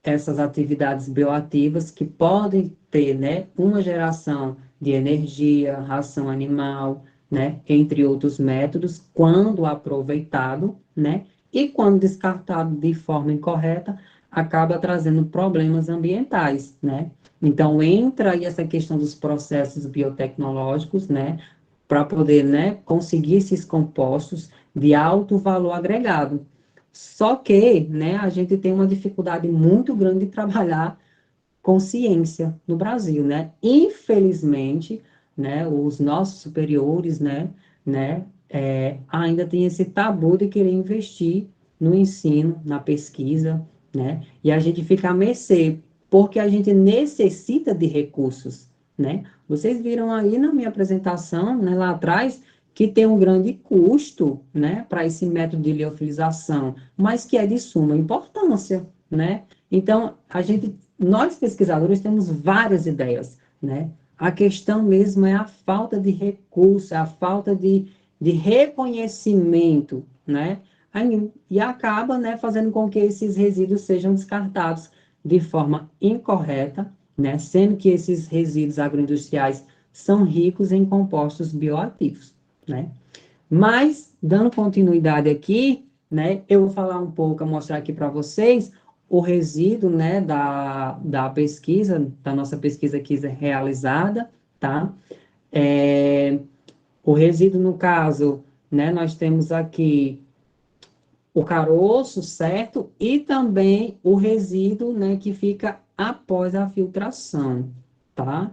essas atividades bioativas que podem ter, né, uma geração de energia, ração animal, né, entre outros métodos, quando aproveitado, né, e quando descartado de forma incorreta, acaba trazendo problemas ambientais, né. Então, entra aí essa questão dos processos biotecnológicos, né, para poder, né, conseguir esses compostos de alto valor agregado. Só que, né, a gente tem uma dificuldade muito grande de trabalhar com ciência no Brasil, né? Infelizmente, né, os nossos superiores, ainda tem esse tabu de querer investir no ensino, na pesquisa, né? E a gente fica à mercê, porque a gente necessita de recursos, né? Vocês viram aí na minha apresentação, né, lá atrás, que tem um grande custo, né, para esse método de liofilização, mas que é de suma importância, né? Então, nós pesquisadores temos várias ideias, né? A questão mesmo é a falta de recurso, a falta de reconhecimento, né? E acaba, né, fazendo com que esses resíduos sejam descartados de forma incorreta, né? Sendo que esses resíduos agroindustriais são ricos em compostos bioativos, né? Mas, dando continuidade aqui, né, eu vou falar um pouco, mostrar aqui para vocês o resíduo, né, da pesquisa, da nossa pesquisa aqui realizada, tá? É, o resíduo, no caso, né, nós temos aqui o caroço, certo? E também o resíduo, né, que fica após a filtração, tá?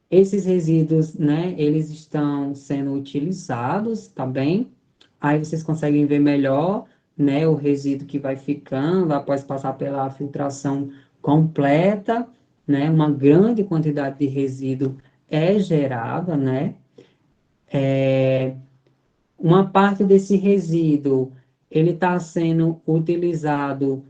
Esses resíduos, né, eles estão sendo utilizados, tá bem? Aí vocês conseguem ver melhor, né, o resíduo que vai ficando após passar pela filtração completa, né? Uma grande quantidade de resíduo é gerada, né? Uma parte desse resíduo, ele está sendo utilizado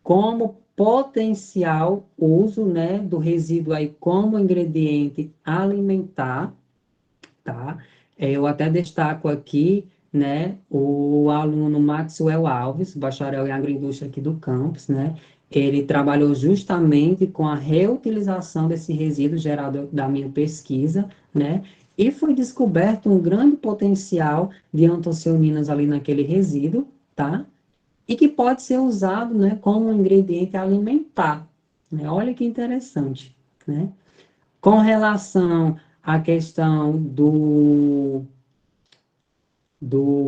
como potencial uso, né, do resíduo aí como ingrediente alimentar, tá? Eu até destaco aqui, né, o aluno Maxwell Alves, bacharel em agroindústria aqui do campus, né? Ele trabalhou justamente com a reutilização desse resíduo gerado da minha pesquisa, né? E foi descoberto um grande potencial de antocianinas ali naquele resíduo, tá? E que pode ser usado, né, como um ingrediente alimentar, né? Olha que interessante, né? Com relação à questão do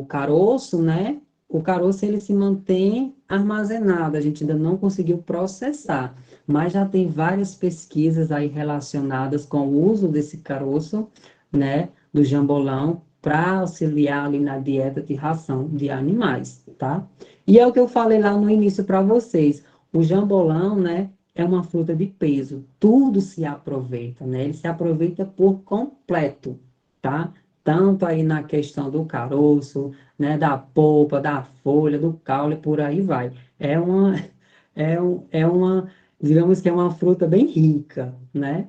caroço, né? O caroço ele se mantém armazenado, a gente ainda não conseguiu processar, mas já tem várias pesquisas aí relacionadas com o uso desse caroço, né, do jambolão, para auxiliar ali na dieta de ração de animais, tá? E é o que eu falei lá no início para vocês, o jambolão, né, é uma fruta de peso, tudo se aproveita, né? Ele se aproveita por completo, tá? Tanto aí na questão do caroço, né, da polpa, da folha, do caule, por aí vai. É uma, digamos que é uma fruta bem rica, né?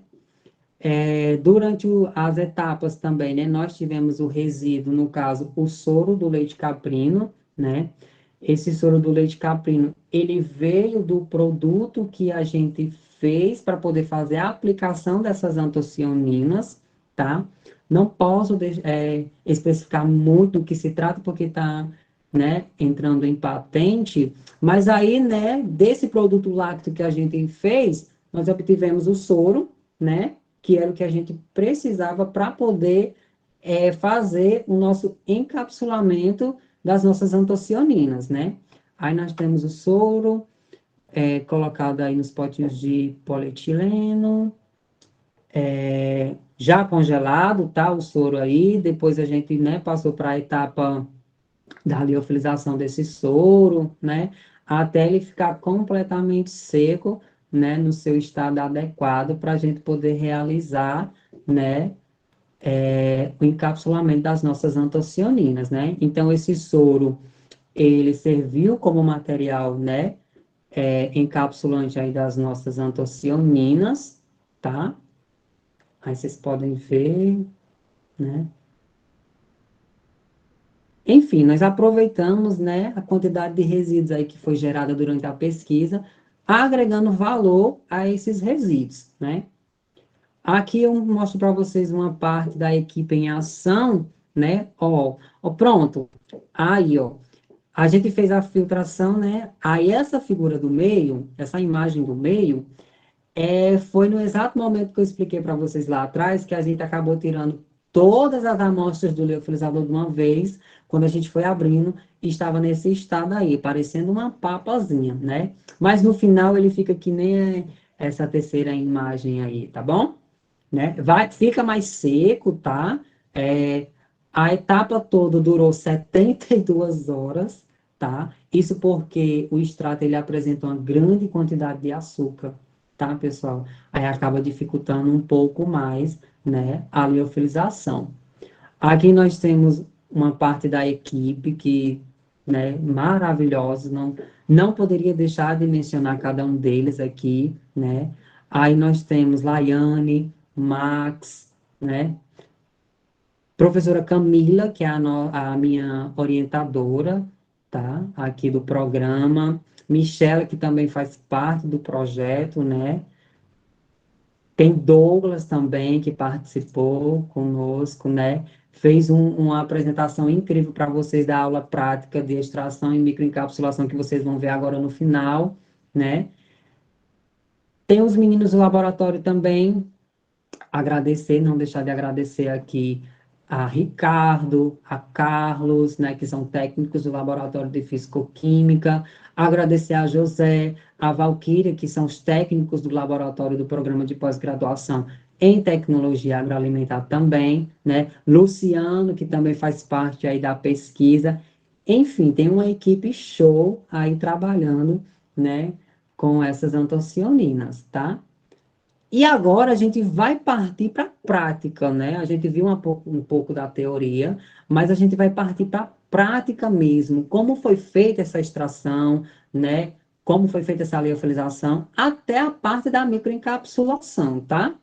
Durante as etapas também, né, nós tivemos o resíduo, no caso, o soro do leite caprino, né? Esse soro do leite caprino, ele veio do produto que a gente fez para poder fazer a aplicação dessas antocianinas, tá? Não posso especificar muito do que se trata, porque está, né, entrando em patente, mas aí, né, desse produto lácteo que a gente fez, nós obtivemos o soro, né, que era o que a gente precisava para poder fazer o nosso encapsulamento das nossas antocianinas, né? Aí nós temos o soro, colocado aí nos potinhos de polietileno, já congelado, tá? O soro aí, depois a gente, né, passou para a etapa da liofilização desse soro, né? Até ele ficar completamente seco, né, no seu estado adequado para a gente poder realizar, né, o encapsulamento das nossas antocianinas, né? Então, esse soro, ele serviu como material, né, encapsulante aí das nossas antocianinas, tá? Aí vocês podem ver, né? Enfim, nós aproveitamos, né, a quantidade de resíduos aí que foi gerada durante a pesquisa, agregando valor a esses resíduos, né? Aqui eu mostro para vocês uma parte da equipe em ação, né? Ó, pronto. Aí, ó, a gente fez a filtração, né? Aí essa figura do meio, essa imagem do meio, foi no exato momento que eu expliquei para vocês lá atrás, que a gente acabou tirando todas as amostras do liofilizador de uma vez, quando a gente foi abrindo, e estava nesse estado aí, parecendo uma papazinha, né? Mas no final ele fica que nem essa terceira imagem aí, tá bom? Né? Fica mais seco, tá? A etapa toda durou 72 horas, tá? Isso porque o extrato ele apresenta uma grande quantidade de açúcar, tá, pessoal? Aí acaba dificultando um pouco mais, né, a liofilização. Aqui nós temos uma parte da equipe que, né, maravilhosos, não poderia deixar de mencionar cada um deles aqui, né? Aí nós temos Laiane, Max, né? Professora Camila, que é a minha orientadora, tá? Aqui do programa. Michela, que também faz parte do projeto, né? Tem Douglas também, que participou conosco, né? Fez uma apresentação incrível para vocês da aula prática de extração e microencapsulação que vocês vão ver agora no final, né? Tem os meninos do laboratório também, agradecer, não deixar de agradecer aqui a Ricardo, a Carlos, né, que são técnicos do Laboratório de Fisicoquímica, agradecer a José, a Valquíria, que são os técnicos do Laboratório do Programa de Pós-Graduação em Tecnologia Agroalimentar também, né, Luciano, que também faz parte aí da pesquisa, enfim, tem uma equipe show aí trabalhando, né, com essas antocianinas, tá? E agora a gente vai partir para a prática, né? A gente viu um pouco da teoria, mas a gente vai partir para a prática mesmo. Como foi feita essa extração, né? Como foi feita essa liofilização, até a parte da microencapsulação, tá?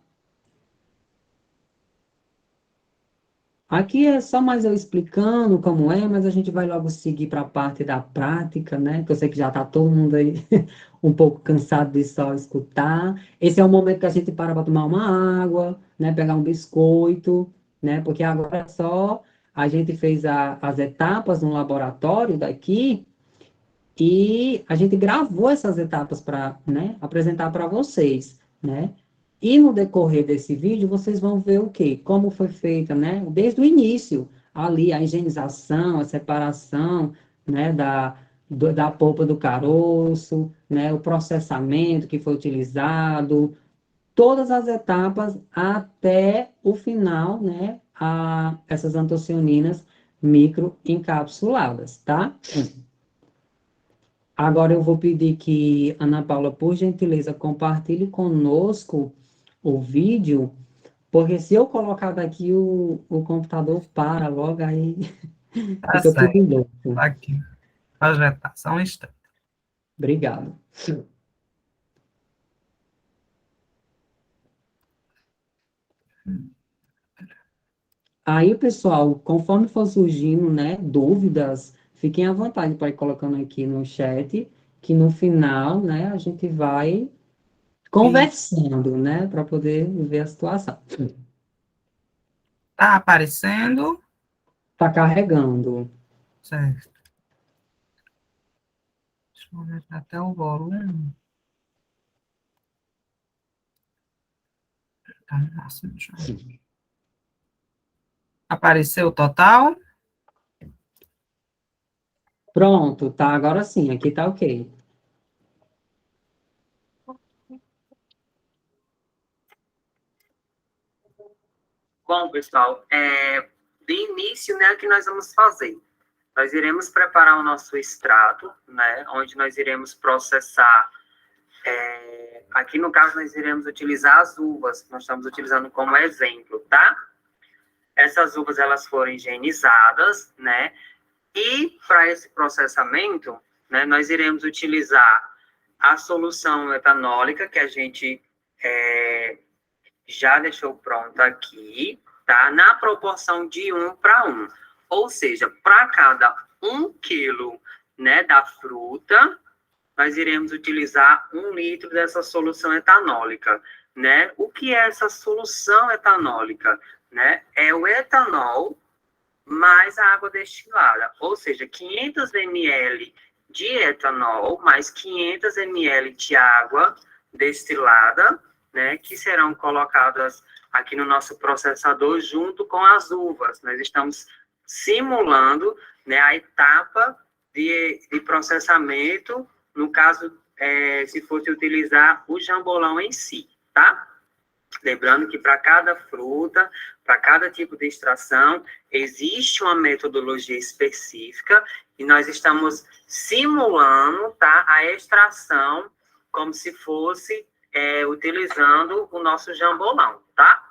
Aqui é só mais eu explicando como é, mas a gente vai logo seguir para a parte da prática, né? Que eu sei que já está todo mundo aí um pouco cansado de só escutar. Esse é o momento que a gente para tomar uma água, né? Pegar um biscoito, né? Porque agora é só a gente fez as etapas no laboratório daqui e a gente gravou essas etapas para, né, apresentar para vocês, né? E no decorrer desse vídeo, vocês vão ver o quê? Como foi feita, né? Desde o início, ali, a higienização, a separação, né, da polpa do caroço, né, o processamento que foi utilizado, todas as etapas até o final, né, essas antocianinas microencapsuladas, tá? Agora eu vou pedir que Ana Paula, por gentileza, compartilhe conosco o vídeo, porque se eu colocar daqui o computador para logo, aí Tá fica tudo certo. louco. Aqui. Projetar. Só um instante. Obrigado. Aí, pessoal, conforme for surgindo, né, dúvidas, fiquem à vontade para ir colocando aqui no chat, que no final, né, a gente vai E conversando, né, para poder ver a situação. tá aparecendo. Tá carregando. Certo. Deixa eu ver até o volume. Tá no máximo já. Apareceu o total? Pronto, tá, agora sim, aqui tá ok. Bom, pessoal, de início, né, o que nós vamos fazer? Nós iremos preparar o nosso extrato, né, onde nós iremos processar, aqui no caso nós iremos utilizar as uvas, nós estamos utilizando como exemplo, tá? Essas uvas, elas foram higienizadas, né, e para esse processamento, né, nós iremos utilizar a solução etanólica, que a gente já deixou pronta aqui, tá? Na proporção de 1 para 1. Ou seja, para cada 1 quilo, né, da fruta, nós iremos utilizar 1 litro dessa solução etanólica, né? O que é essa solução etanólica, né? É o etanol mais a água destilada, ou seja, 500 ml de etanol mais 500 ml de água destilada, né, que serão colocadas aqui no nosso processador junto com as uvas. Nós estamos simulando, né, a etapa de processamento, no caso, se fosse utilizar o jambolão em si, tá? Lembrando que para cada fruta, para cada tipo de extração, existe uma metodologia específica e nós estamos simulando, tá, a extração como se fosse utilizando o nosso jambolão, tá?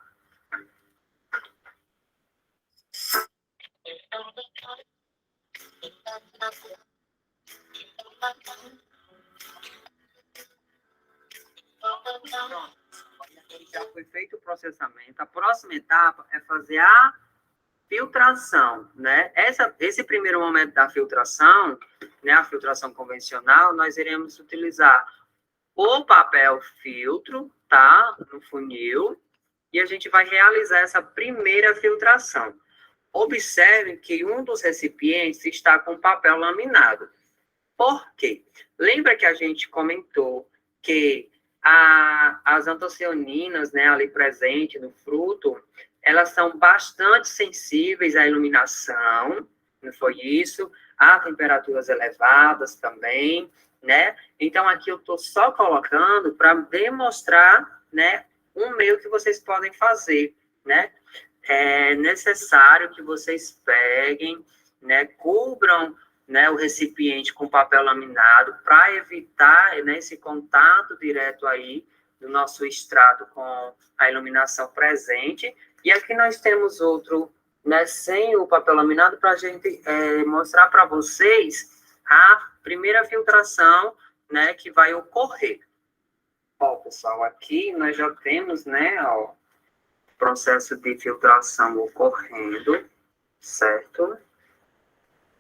já foi feito o processamento, a próxima etapa é fazer a filtração, né? Esse primeiro momento da filtração, né, a filtração convencional, nós iremos utilizar o papel filtro, tá? No funil, e a gente vai realizar essa primeira filtração. Observe que um dos recipientes está com papel laminado. Por quê? Lembra que a gente comentou que as antocianinas, né, ali presente no fruto, elas são bastante sensíveis à iluminação, não foi isso? A temperaturas elevadas também, né? Então, aqui eu estou só colocando para demonstrar, né, um meio que vocês podem fazer, né? É necessário que vocês peguem, né, cubram, né, o recipiente com papel laminado para evitar, né, esse contato direto aí do nosso extrato com a iluminação presente. E aqui nós temos outro, né, sem o papel laminado para a gente mostrar para vocês a primeira filtração, né, que vai ocorrer. Ó, pessoal, aqui nós já temos, né, ó, processo de filtração ocorrendo, certo?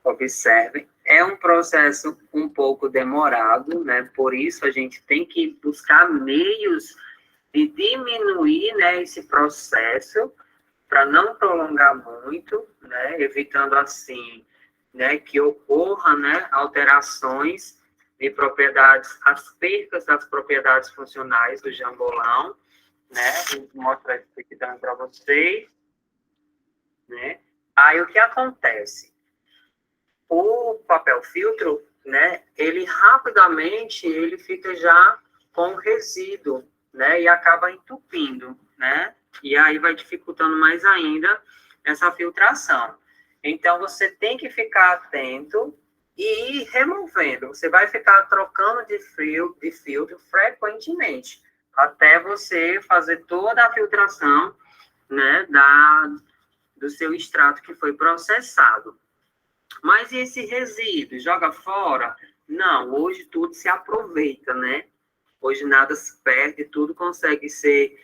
Observem, é um processo um pouco demorado, né? Por isso a gente tem que buscar meios de diminuir, né, esse processo para não prolongar muito, né? Evitando assim, né, que ocorra, né, alterações de propriedades, as percas das propriedades funcionais do jambolão, né? Vou mostrar isso aqui também para vocês, né? Aí o que acontece? O papel filtro, né, ele rapidamente ele fica já com resíduo, né, e acaba entupindo, né, e aí vai dificultando mais ainda essa filtração. Então, você tem que ficar atento e ir removendo. Você vai ficar trocando de filtro frequentemente, até você fazer toda a filtração, né, do seu extrato que foi processado. Mas e esse resíduo? Joga fora? Não, hoje tudo se aproveita, né? Hoje nada se perde, tudo consegue ser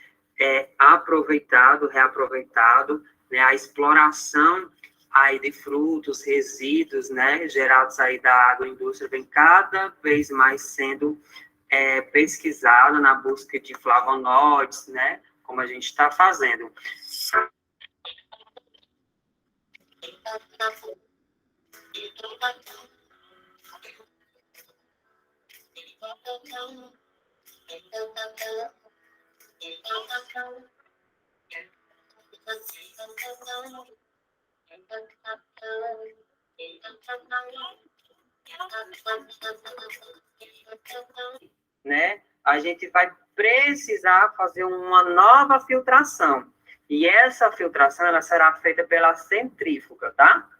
aproveitado, reaproveitado, né? A exploração aí de frutos, resíduos, né, gerados aí da agroindústria vem cada vez mais sendo pesquisada na busca de flavonoides, né? Como a gente está fazendo. Né? A gente vai precisar fazer uma nova filtração. E essa filtração ela será feita pela centrífuga, tá?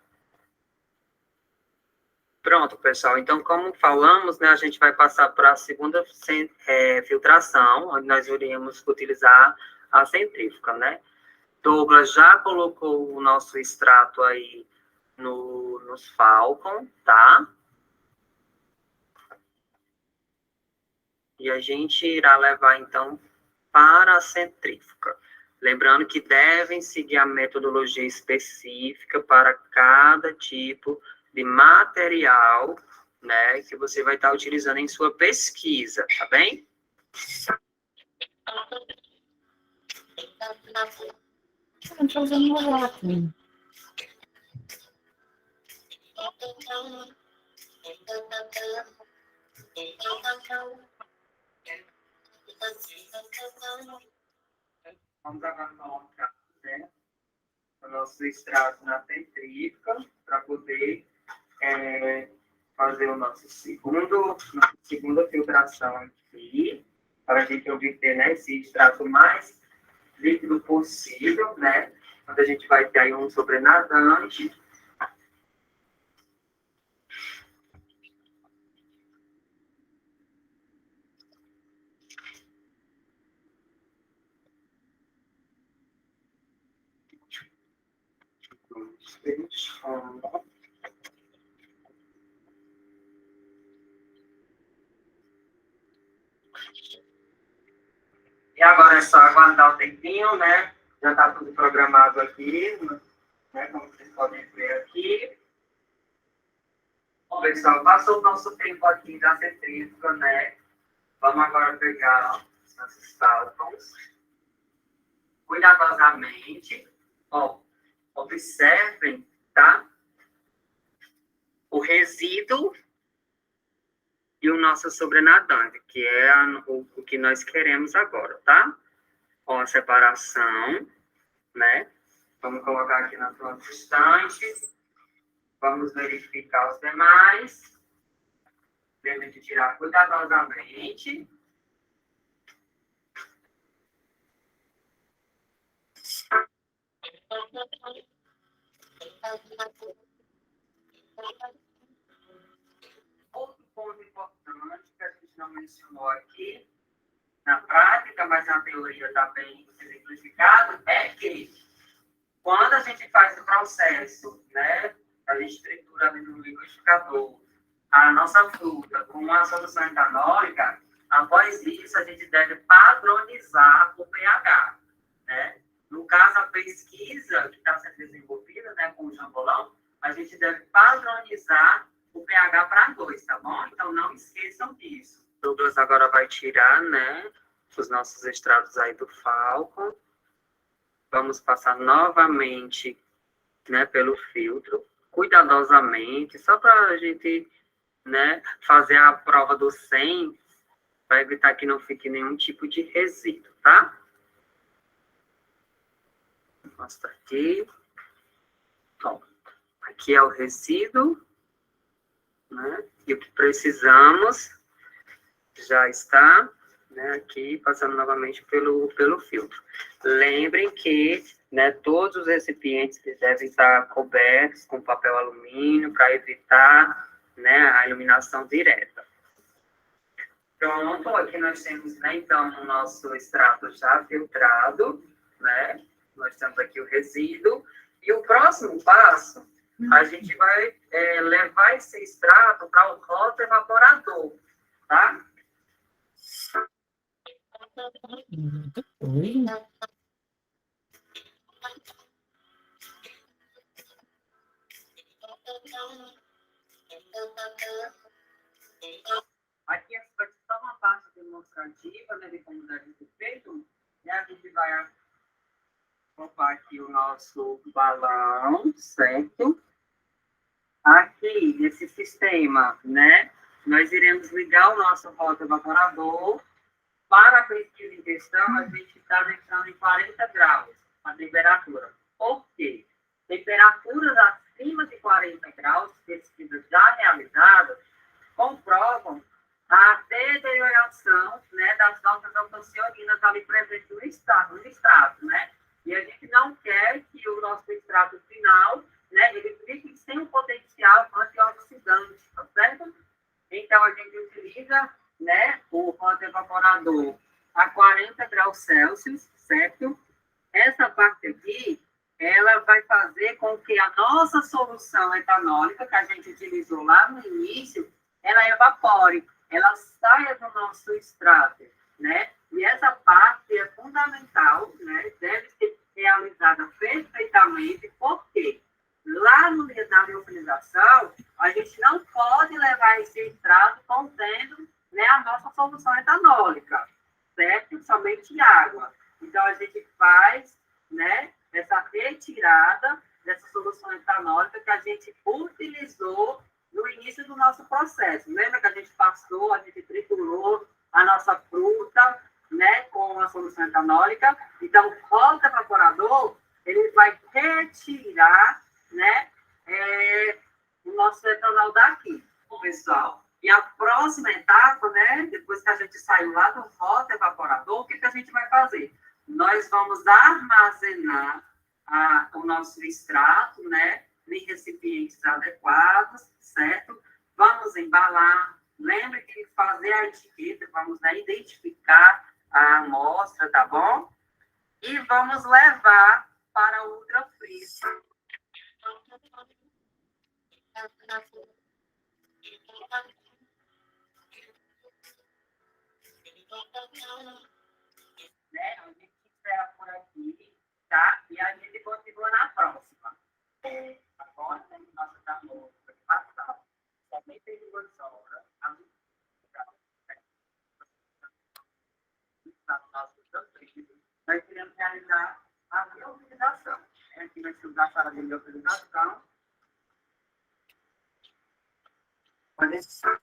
Pronto, pessoal. Então, como falamos, né, a gente vai passar para a segunda filtração, onde nós iríamos utilizar a centrífuga, né? Douglas já colocou o nosso extrato aí nos Falcon, tá? E a gente irá levar, então, para a centrífuga. Lembrando que devem seguir a metodologia específica para cada tipo de material, né, que você vai estar utilizando em sua pesquisa, tá bem? Eu estou usando o lápis. Vamos agora colocar, né, o nosso extrato na centrífuga para poder fazer o nossa segunda filtração aqui, para a gente obter, né, esse extrato mais líquido possível, né, onde a gente vai ter aí um sobrenadante. E agora é só aguardar o tempinho, né? Já está tudo programado aqui, né? Como vocês podem ver aqui. Bom, pessoal, passou o nosso tempo aqui da centrífuga, né? Vamos agora pegar os nossos cálculos. Cuidadosamente. Ó, observem, tá? O resíduo e o nosso sobrenadante, que é o que nós queremos agora, tá? Ó, a separação, né? Vamos colocar aqui na sua estante. Vamos verificar os demais. Lembre de tirar cuidadosamente. Outro ponto importante que a gente não mencionou aqui, na prática, mas na teoria está bem exemplificado, é que quando a gente faz o processo, né, a gente tritura ali no liquidificador a nossa fruta com uma solução etanólica, após isso a gente deve padronizar o pH, né? No caso, a pesquisa que está sendo desenvolvida, né, com o jambolão, a gente deve padronizar o pH para 2, tá bom? Então, não esqueçam disso. Douglas agora vai tirar, né, os nossos extratos aí do Falcon. Vamos passar novamente, né, pelo filtro, cuidadosamente, só para a gente, né, fazer a prova do 100, para evitar que não fique nenhum tipo de resíduo, tá? Mostra aqui. Bom, aqui é o resíduo, né? E o que precisamos já está, né, aqui passando novamente pelo filtro. Lembrem que, né, todos os recipientes devem estar cobertos com papel alumínio para evitar, né, a iluminação direta. Pronto, aqui nós temos, né, então, o nosso extrato já filtrado, né? Nós temos aqui o resíduo. E o próximo passo, a gente vai levar esse extrato para o roto-evaporador, tá? Aqui vai ser só uma parte demonstrativa, né, de como deve ser feito. E a gente vai colocar aqui o nosso balão, certo? Aqui, nesse sistema, né, nós iremos ligar o nosso roto-evaporador. Para a pesquisa em questão, a gente está deixando em 40 graus a temperatura. Por quê? Temperaturas acima de 40 graus, pesquisas já realizadas, comprovam a deterioração, né, das nossas antocianinas ali presentes no extrato, né? E a gente não quer que o nosso extrato final, né, ele fique sem um potencial antioxidante, tá certo? Então, a gente utiliza, né, o roto-evaporador a 40 graus Celsius, certo? Essa parte aqui, ela vai fazer com que a nossa solução etanólica, que a gente utilizou lá no início, ela evapore, ela saia do nosso extrato, né? E essa parte é fundamental, né? Deve ser realizada perfeitamente, porque lá na liofilização, a gente não pode levar esse extrato contendo, né, a nossa solução etanólica, certo? Somente água. Então, a gente faz, né, essa retirada dessa solução etanólica que a gente utilizou no início do nosso processo. Lembra que a gente passou, a gente triturou a nossa fruta, né, com a solução etanólica? Então, o roto-evaporador, ele vai retirar, né, o nosso etanol daqui, pessoal. E a próxima etapa, né, depois que a gente saiu lá do roto-evaporador, o que a gente vai fazer? Nós vamos armazenar o nosso extrato, né, em recipientes adequados, certo? Vamos embalar. Lembre que fazer a etiqueta, vamos, né, identificar a amostra, tá bom? E vamos levar para o ultrafrio. Né? continua na próxima. Agora temos nossas amostras passadas. 72 horas. A nós queremos realizar a biofilização. Aqui nós temos a sala de biofilização. Pode ser.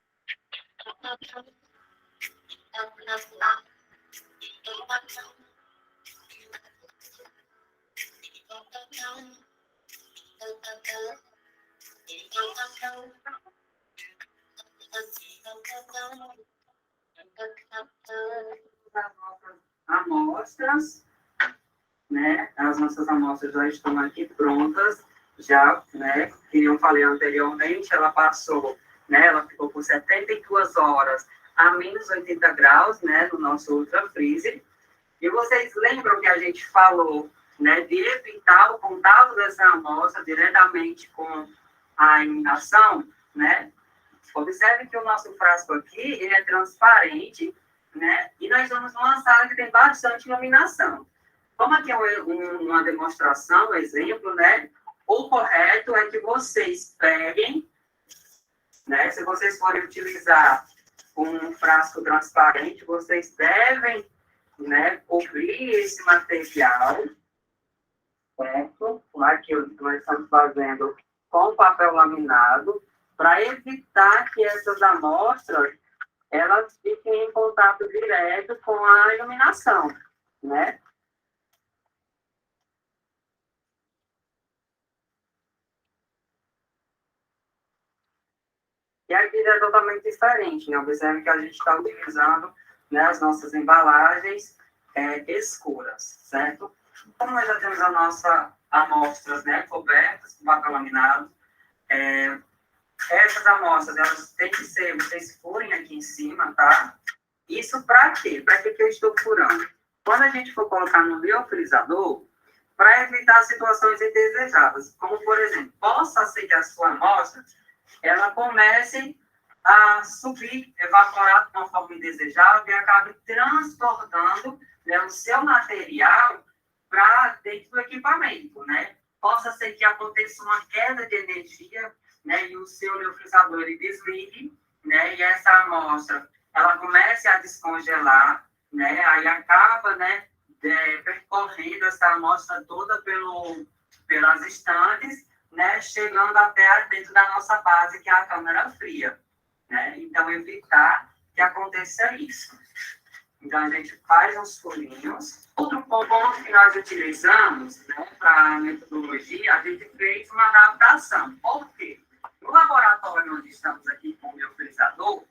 Amostras, né? As nossas amostras já estão aqui prontas, já, né? Que eu falei anteriormente, ela passou, né? Ela ficou por 72 horas a menos 80 graus, né? No nosso ultrafreezer. E vocês lembram que a gente falou, né? De evitar o contato dessa amostra diretamente com a iluminação, né? Observe que o nosso frasco aqui, ele é transparente, né? E nós estamos numa sala que tem bastante iluminação. Como aqui é uma demonstração, um exemplo, né? O correto é que vocês peguem, né? Se vocês forem utilizar um frasco transparente, vocês devem, né, cobrir esse material, certo? Aqui nós estamos fazendo com papel laminado, para evitar que essas amostras elas fiquem em contato direto com a iluminação, né? E aqui é totalmente diferente, né? Observe que a gente está utilizando, né, as nossas embalagens escuras, certo? Como nós já temos as nossas amostras, né, cobertas com papel laminado, essas amostras, elas têm que ser, vocês furem aqui em cima, tá? Isso para quê? Para que eu estou furando? Quando a gente for colocar no biofreezador, para evitar situações indesejadas, como, por exemplo, possa ser que a sua amostra, ela comece a subir, evaporar de uma forma indesejável e acabe transbordando, né, o seu material para dentro do equipamento, né? Possa ser que aconteça uma queda de energia, né, e o seu biofreezador ele desligue, né, e essa amostra ela comece a descongelar, né, aí acaba, né, percorrendo essa amostra toda pelas estantes, né, chegando até dentro da nossa base, que é a câmara fria, né, então evitar que aconteça isso. Então a gente faz uns furinhos. Outro ponto que nós utilizamos, né, para a metodologia, a gente fez uma adaptação. Por quê? No laboratório onde estamos aqui com o biofreezador,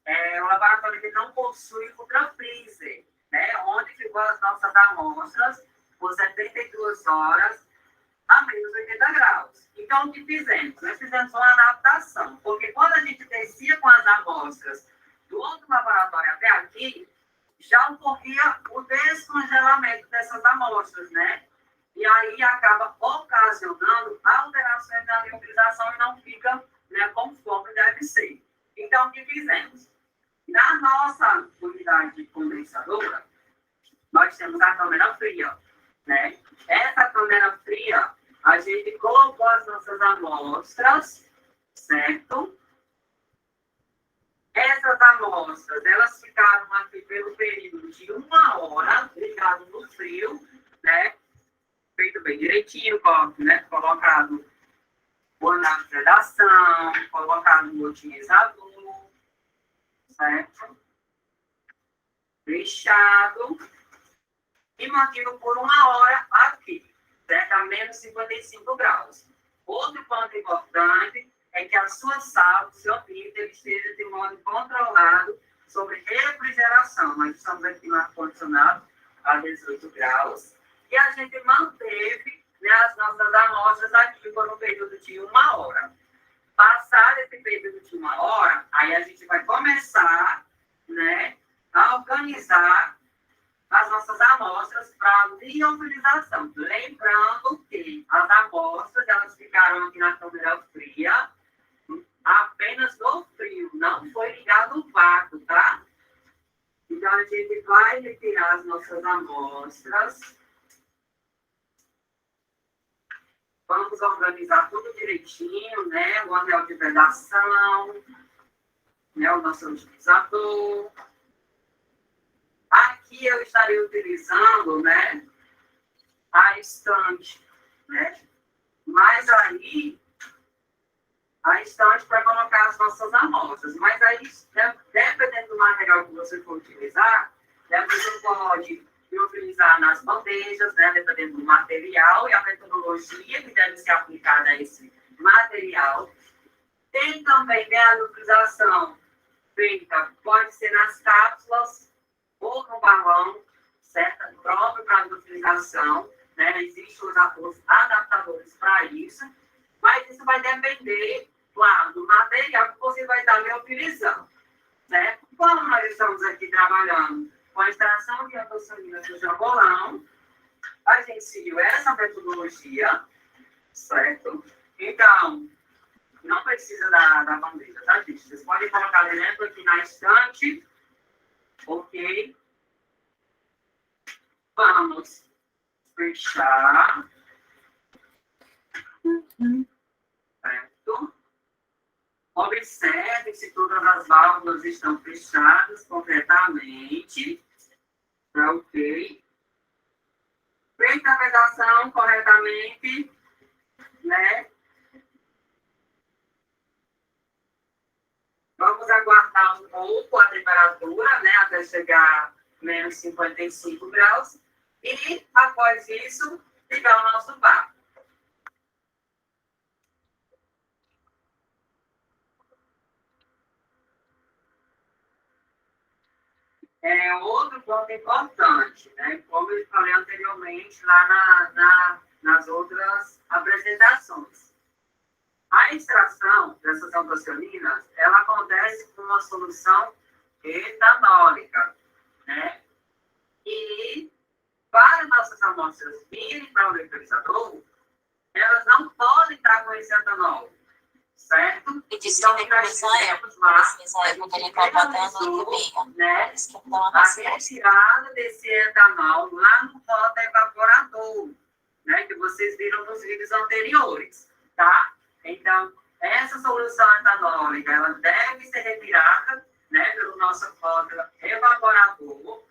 é um laboratório que não possui ultrafreezer, né? Onde ficou as nossas amostras por 72 horas a menos 80 graus. Então, o que fizemos? Nós fizemos uma adaptação, porque quando a gente descia com as amostras do outro laboratório até aqui, já ocorria o descongelamento dessas amostras, né? E aí acaba ocasionando alterações na liofilização e não fica, né, conforme deve ser. Então, o que fizemos? Na nossa unidade condensadora, nós temos a câmara fria, né? Essa câmara fria, a gente colocou as nossas amostras, certo? Essas amostras, elas ficaram aqui pelo período de 1 hora, ligadas no frio, né? Feito bem direitinho, né? Colocado o anel de sedação, colocado o otimizador, certo? Fechado e mantido por 1 hora aqui, certo? A menos 55 graus. Outro ponto importante é que a sua sala, o seu ambiente, ele esteja de modo controlado sobre refrigeração. Nós estamos aqui no ar-condicionado a 18 graus e a gente manteve, né, as nossas amostras aqui por um período de 1 hora. Passado esse período de 1 hora, aí a gente vai começar, né, a organizar as nossas amostras para liofilização. Lembrando que as amostras, elas ficaram aqui na câmara fria, apenas no frio, não foi ligado o vácuo, tá? Então, a gente vai retirar as nossas amostras. Vamos organizar tudo direitinho, né? O anel de vedação, né? O nosso utilizador. Aqui eu estaria utilizando, né? A estante, né? Mas aí, a estante para colocar as nossas amostras. Mas aí, dependendo do material que você for utilizar, né, você pode utilizar nas bandejas, né, dependendo do material e a metodologia que deve ser aplicada a esse material. Tem também a utilização feita, pode ser nas cápsulas ou no balão, certo? Próprio para a utilização, né? Existem os adaptadores para isso, mas isso vai depender, claro, do material que você vai estar utilizando, né? Como nós estamos aqui trabalhando com a extração de antocianinas do jambolão, a gente seguiu essa metodologia, certo? Então, não precisa da bandeja, tá, gente? Vocês podem colocar dentro aqui na estante, ok? Vamos fechar. Certo? Observe se todas as válvulas estão fechadas corretamente. Tá ok? Feita a vedação corretamente, né? Vamos aguardar um pouco a temperatura, né? Até chegar a menos 55 graus. E, após isso, ligar o nosso barco. Outro ponto importante, né? Como eu falei anteriormente lá nas outras apresentações. A extração dessas antocianinas, ela acontece com uma solução etanólica, né? E para nossas amostras virem para o liofilizador, elas não podem estar com esse etanol, certo? Edição de comissão é poderia colocar até a noite e meia. Né? A retirada desse etanol lá no roda evaporador, né? Que vocês viram nos vídeos anteriores, tá? Então, essa solução etanólica, ela deve ser retirada, né, pelo nosso roda evaporador,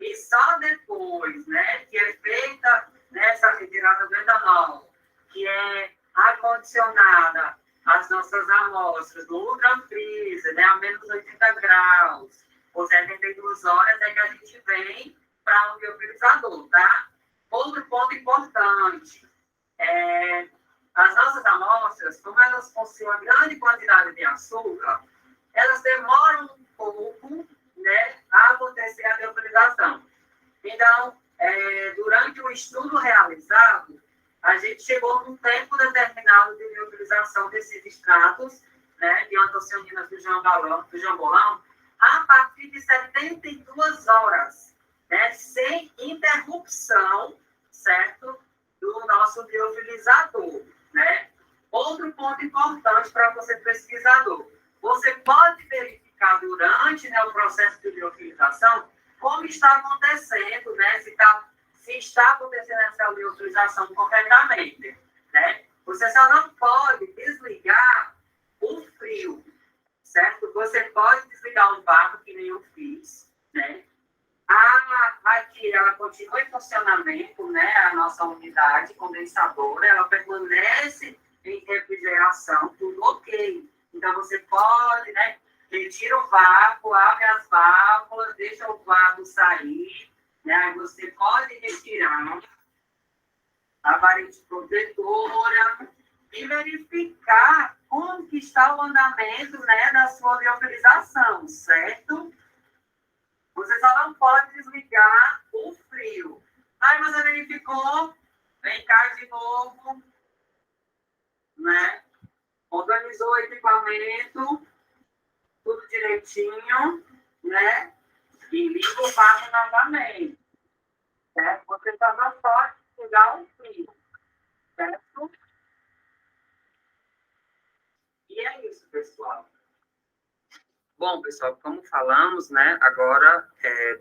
e só depois, né, que é feita essa retirada do etanol, que é acondicionada as nossas amostras do ultrafreezer, né, a menos 80 graus, por 72 horas, é que a gente vem para o liofilizador, tá? Outro ponto importante, as nossas amostras, como elas possuem uma grande quantidade de açúcar, elas demoram um pouco, né, a acontecer a liofilização. Então, durante o estudo realizado, a gente chegou num tempo determinado de liofilização desses extratos, né, de antocianinas do jambolão, a partir de 72 horas, né, sem interrupção, certo, do nosso liofilizador, né? Outro ponto importante para você pesquisador, você pode verificar durante, né, o processo de liofilização como está acontecendo, né, se está acontecendo essa liofilização corretamente, né? Você só não pode desligar o frio, certo? Você pode desligar o vácuo, que nem eu fiz, né? Aqui ela continua em funcionamento, né? A nossa unidade condensadora, ela permanece em refrigeração, tudo ok. Então, você pode, né? Retira o vácuo, abre as válvulas, deixa o vácuo sair, né? Aí você pode retirar a varete protetora e verificar como que está o andamento, né, da sua liofilização, certo? Você só não pode desligar o frio. Aí você verificou, vem cá de novo, né? Organizou o equipamento, tudo direitinho, né? E liga o vácuo novamente, certo? Você só não pode desligar o frio, certo? E é isso, pessoal. Bom, pessoal, como falamos, né, agora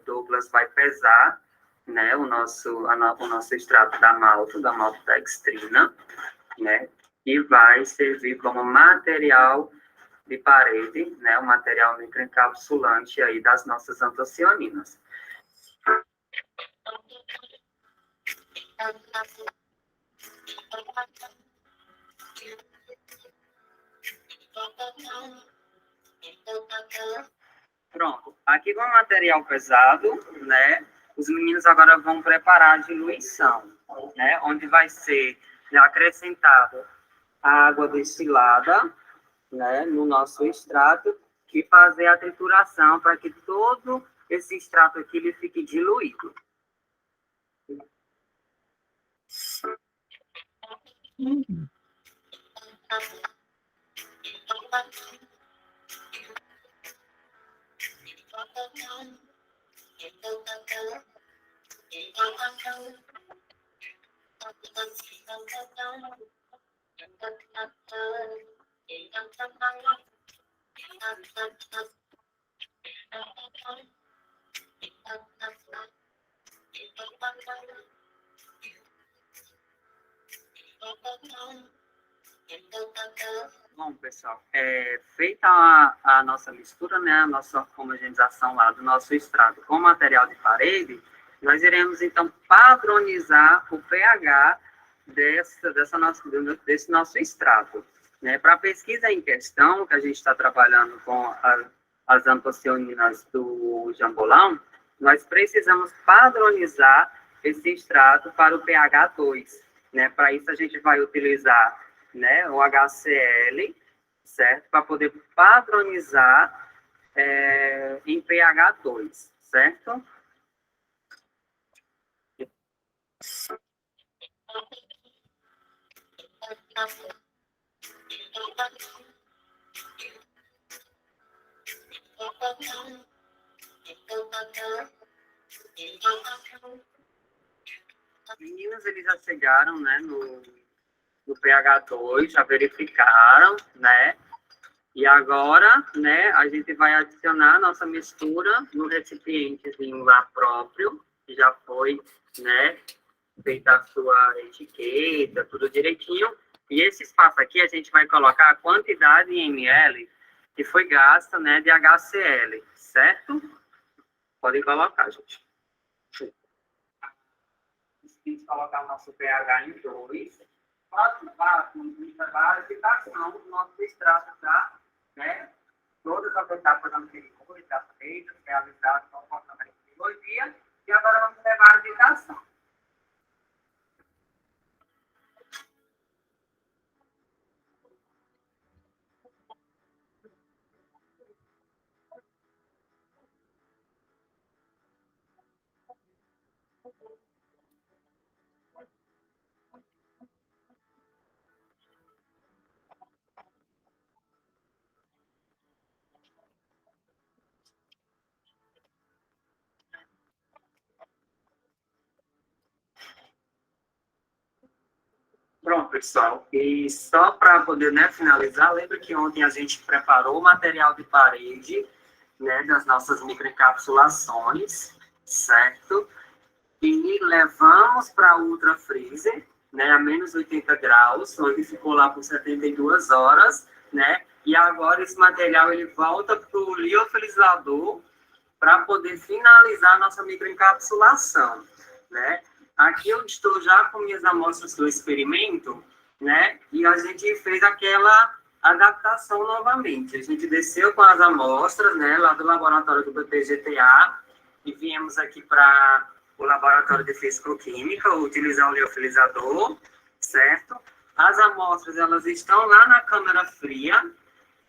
Douglas vai pesar, né, o nosso extrato da maltodextrina, né? E vai servir como material de parede, né? O material microencapsulante aí das nossas antocianinas. Pronto. Aqui com o material pesado, né? Os meninos agora vão preparar a diluição, né? Onde vai ser acrescentado a água destilada, né? No nosso extrato e fazer a trituração para que todo esse extrato aqui ele fique diluído. Bom, pessoal, feita a nossa mistura, né, a nossa homogeneização lá do nosso extrato com material de parede, nós iremos, então, padronizar o pH desse nosso extrato. Né? Para a pesquisa em questão, que a gente está trabalhando com as antocianinas do jambolão, nós precisamos padronizar esse extrato para o pH 2. Né? Para isso, a gente vai utilizar, né, o HCl, certo? Para poder padronizar em pH 2, certo? Os meninos, eles já chegaram, né, no pH 2, já verificaram, né? E agora, né, a gente vai adicionar a nossa mistura no recipientezinho lá próprio, que já foi, né, feita a sua etiqueta, tudo direitinho. E esse espaço aqui a gente vai colocar a quantidade em ml que foi gasta, né, de HCl, certo? Podem colocar, gente. Vamos colocar o nosso pH em 2. Próximo passo, a verificação do nosso extrato, tá? Né? Todas as etapas anteriores já feitas, realizadas com comportamento de biologia, e agora vamos levar a digitação. Pronto, pessoal. E só para poder, né, finalizar, lembra que ontem a gente preparou o material de parede, né, das nossas microencapsulações, certo? E levamos para o Ultra Freezer, né, a menos 80 graus, onde ficou lá por 72 horas, né? E agora esse material ele volta para o liofilizador para poder finalizar a nossa microencapsulação, né? Aqui eu estou já com minhas amostras do experimento, né? E a gente fez aquela adaptação novamente. A gente desceu com as amostras, né? Lá do laboratório do BPGTA e viemos aqui para o laboratório de físico-química, utilizar o liofilizador, certo? As amostras, elas estão lá na câmara fria,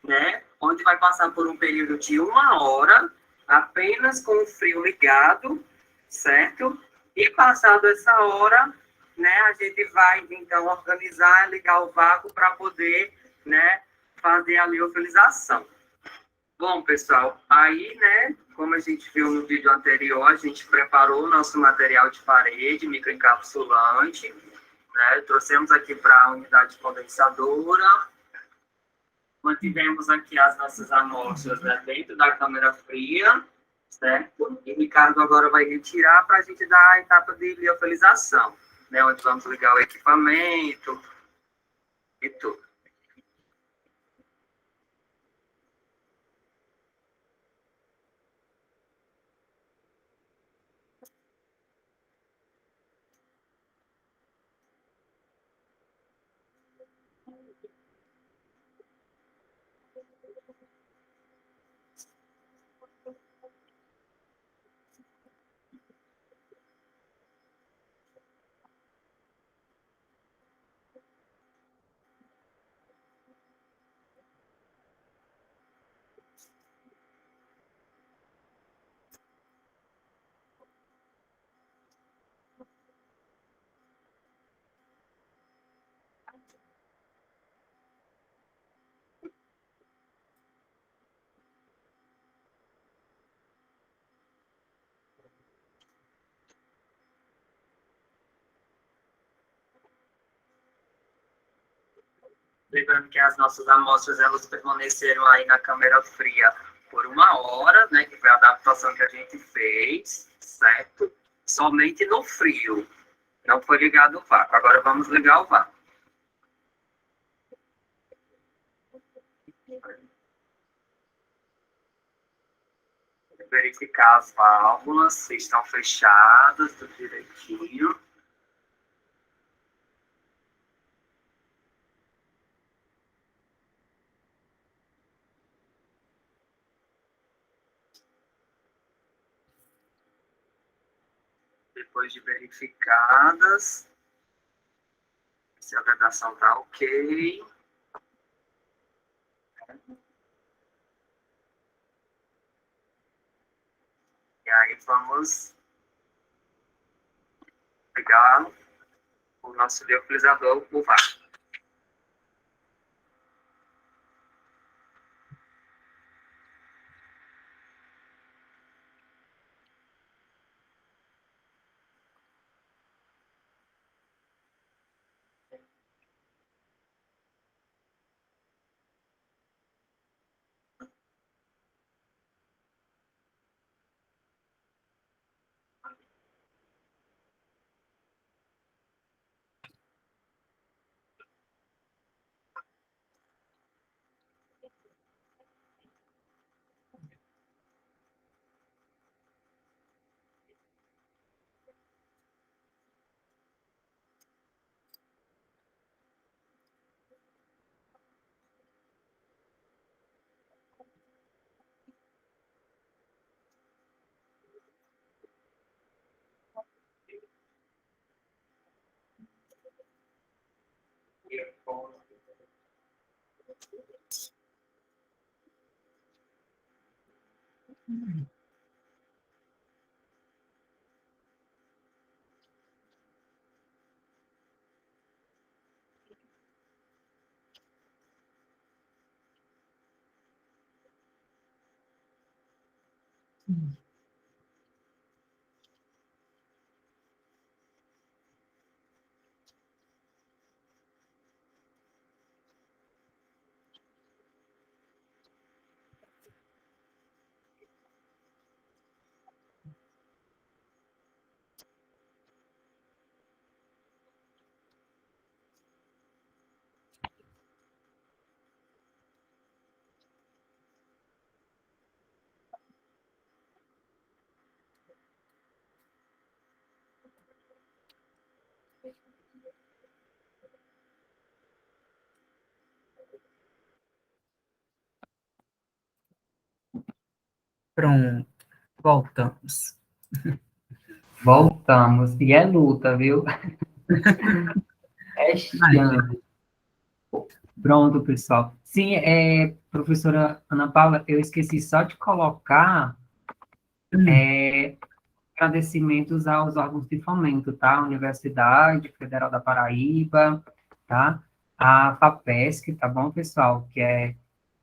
né? Onde vai passar por um período de 1 hora, apenas com o frio ligado, certo? E passado essa hora, né, a gente vai, então, organizar, ligar o vácuo para poder, né, fazer a liofilização. Bom, pessoal, aí, né, como a gente viu no vídeo anterior, a gente preparou o nosso material de parede, microencapsulante, né, trouxemos aqui para a unidade condensadora, mantivemos aqui as nossas amostras, né, dentro da câmara fria, certo? E o Ricardo agora vai retirar para a gente dar a etapa de liofilização, né? Onde vamos ligar o equipamento, E tu? Lembrando que as nossas amostras, elas permaneceram aí na câmera fria por 1 hora, né, que foi a adaptação que a gente fez, certo? Somente no frio. Não foi ligado o vácuo. Agora vamos ligar o vácuo. Verificar as válvulas, se estão fechadas, tudo direitinho. Depois de verificadas, se a vedação está ok. E aí vamos pegar o nosso liofilizador, o vácuo. Pronto, voltamos. Voltamos. E é luta, viu? É chão. Pronto, pessoal. Sim, professora Ana Paula, eu esqueci só de colocar agradecimentos aos órgãos de fomento, tá? Universidade Federal da Paraíba, tá? A FAPESC, tá bom, pessoal?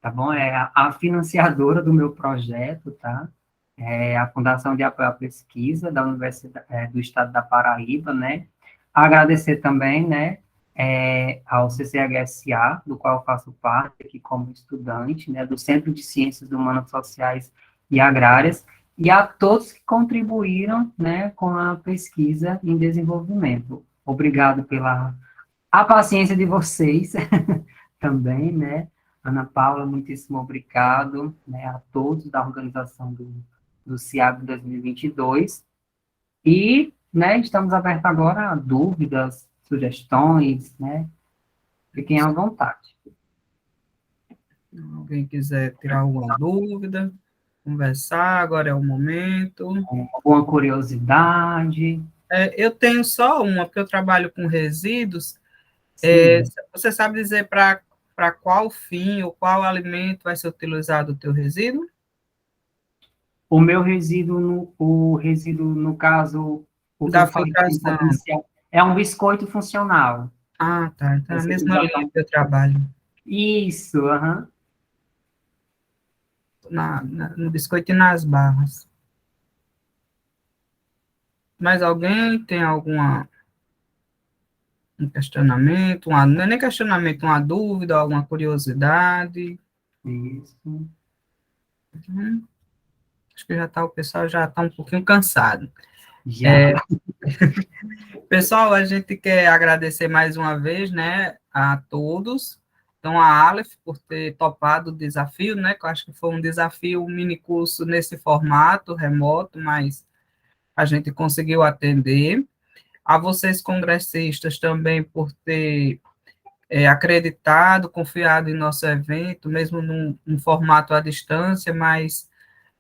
Tá bom? É a financiadora do meu projeto, tá? É a Fundação de Apoio à Pesquisa da Universidade, do Estado da Paraíba, né? Agradecer também, né, ao CCHSA, do qual eu faço parte aqui como estudante, né, do Centro de Ciências Humanas, Sociais e Agrárias, e a todos que contribuíram, né, com a pesquisa em desenvolvimento. Obrigado pela a paciência de vocês também, né? Ana Paula, muitíssimo obrigado, né, a todos da organização do CIAB 2022. E, né, estamos abertos agora a dúvidas, sugestões, né? Fiquem à vontade. Alguém quiser tirar alguma dúvida, conversar, agora é o momento. Alguma curiosidade? Eu tenho só uma, porque eu trabalho com resíduos. Sim. Você sabe dizer para qual fim ou qual alimento vai ser utilizado o teu resíduo? O meu resíduo, o resíduo, no caso, o que eu Da falei que tem filtração. potencial, é um biscoito funcional. Ah, tá. Então é a Vocês mesma já linha estão... que eu trabalho. Isso, aham. No biscoito e nas barras. Mais alguém tem um questionamento? Não é nem questionamento, uma dúvida, alguma curiosidade? Isso. Acho que o pessoal já está um pouquinho cansado. Já. Pessoal, a gente quer agradecer mais uma vez, né, a todos. Então, a Aleph, por ter topado o desafio, né, que eu acho que foi um desafio, um mini curso nesse formato remoto, mas a gente conseguiu atender. A vocês, congressistas, também por ter acreditado, confiado em nosso evento, mesmo num formato à distância, mas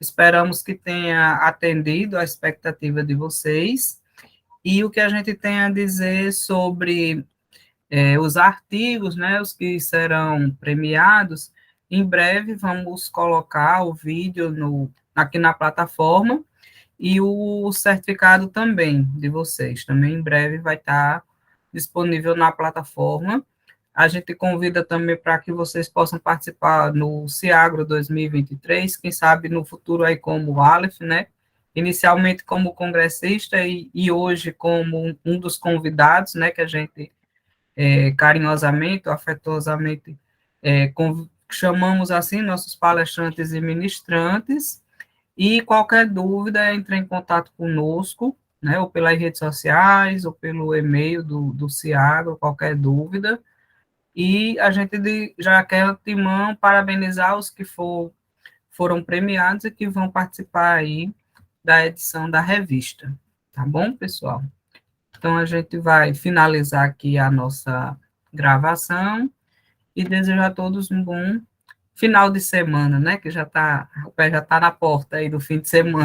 esperamos que tenha atendido a expectativa de vocês. E o que a gente tem a dizer sobre os artigos, né, os que serão premiados, em breve vamos colocar o vídeo aqui na plataforma e o certificado também de vocês. Também em breve vai estar disponível na plataforma. A gente convida também para que vocês possam participar no Ciagro 2023, quem sabe no futuro aí como Aleph, né? Inicialmente como congressista e hoje como um dos convidados, né? Que a gente carinhosamente, afetuosamente chamamos assim nossos palestrantes e ministrantes. E qualquer dúvida, entre em contato conosco, né? Ou pelas redes sociais, ou pelo e-mail do Ciagro, qualquer dúvida. E a gente já quer antemão parabenizar os que foram premiados e que vão participar aí da edição da revista. Tá bom, pessoal? Então, a gente vai finalizar aqui a nossa gravação e desejo a todos um bom final de semana, né? Que o pé já está na porta aí do fim de semana.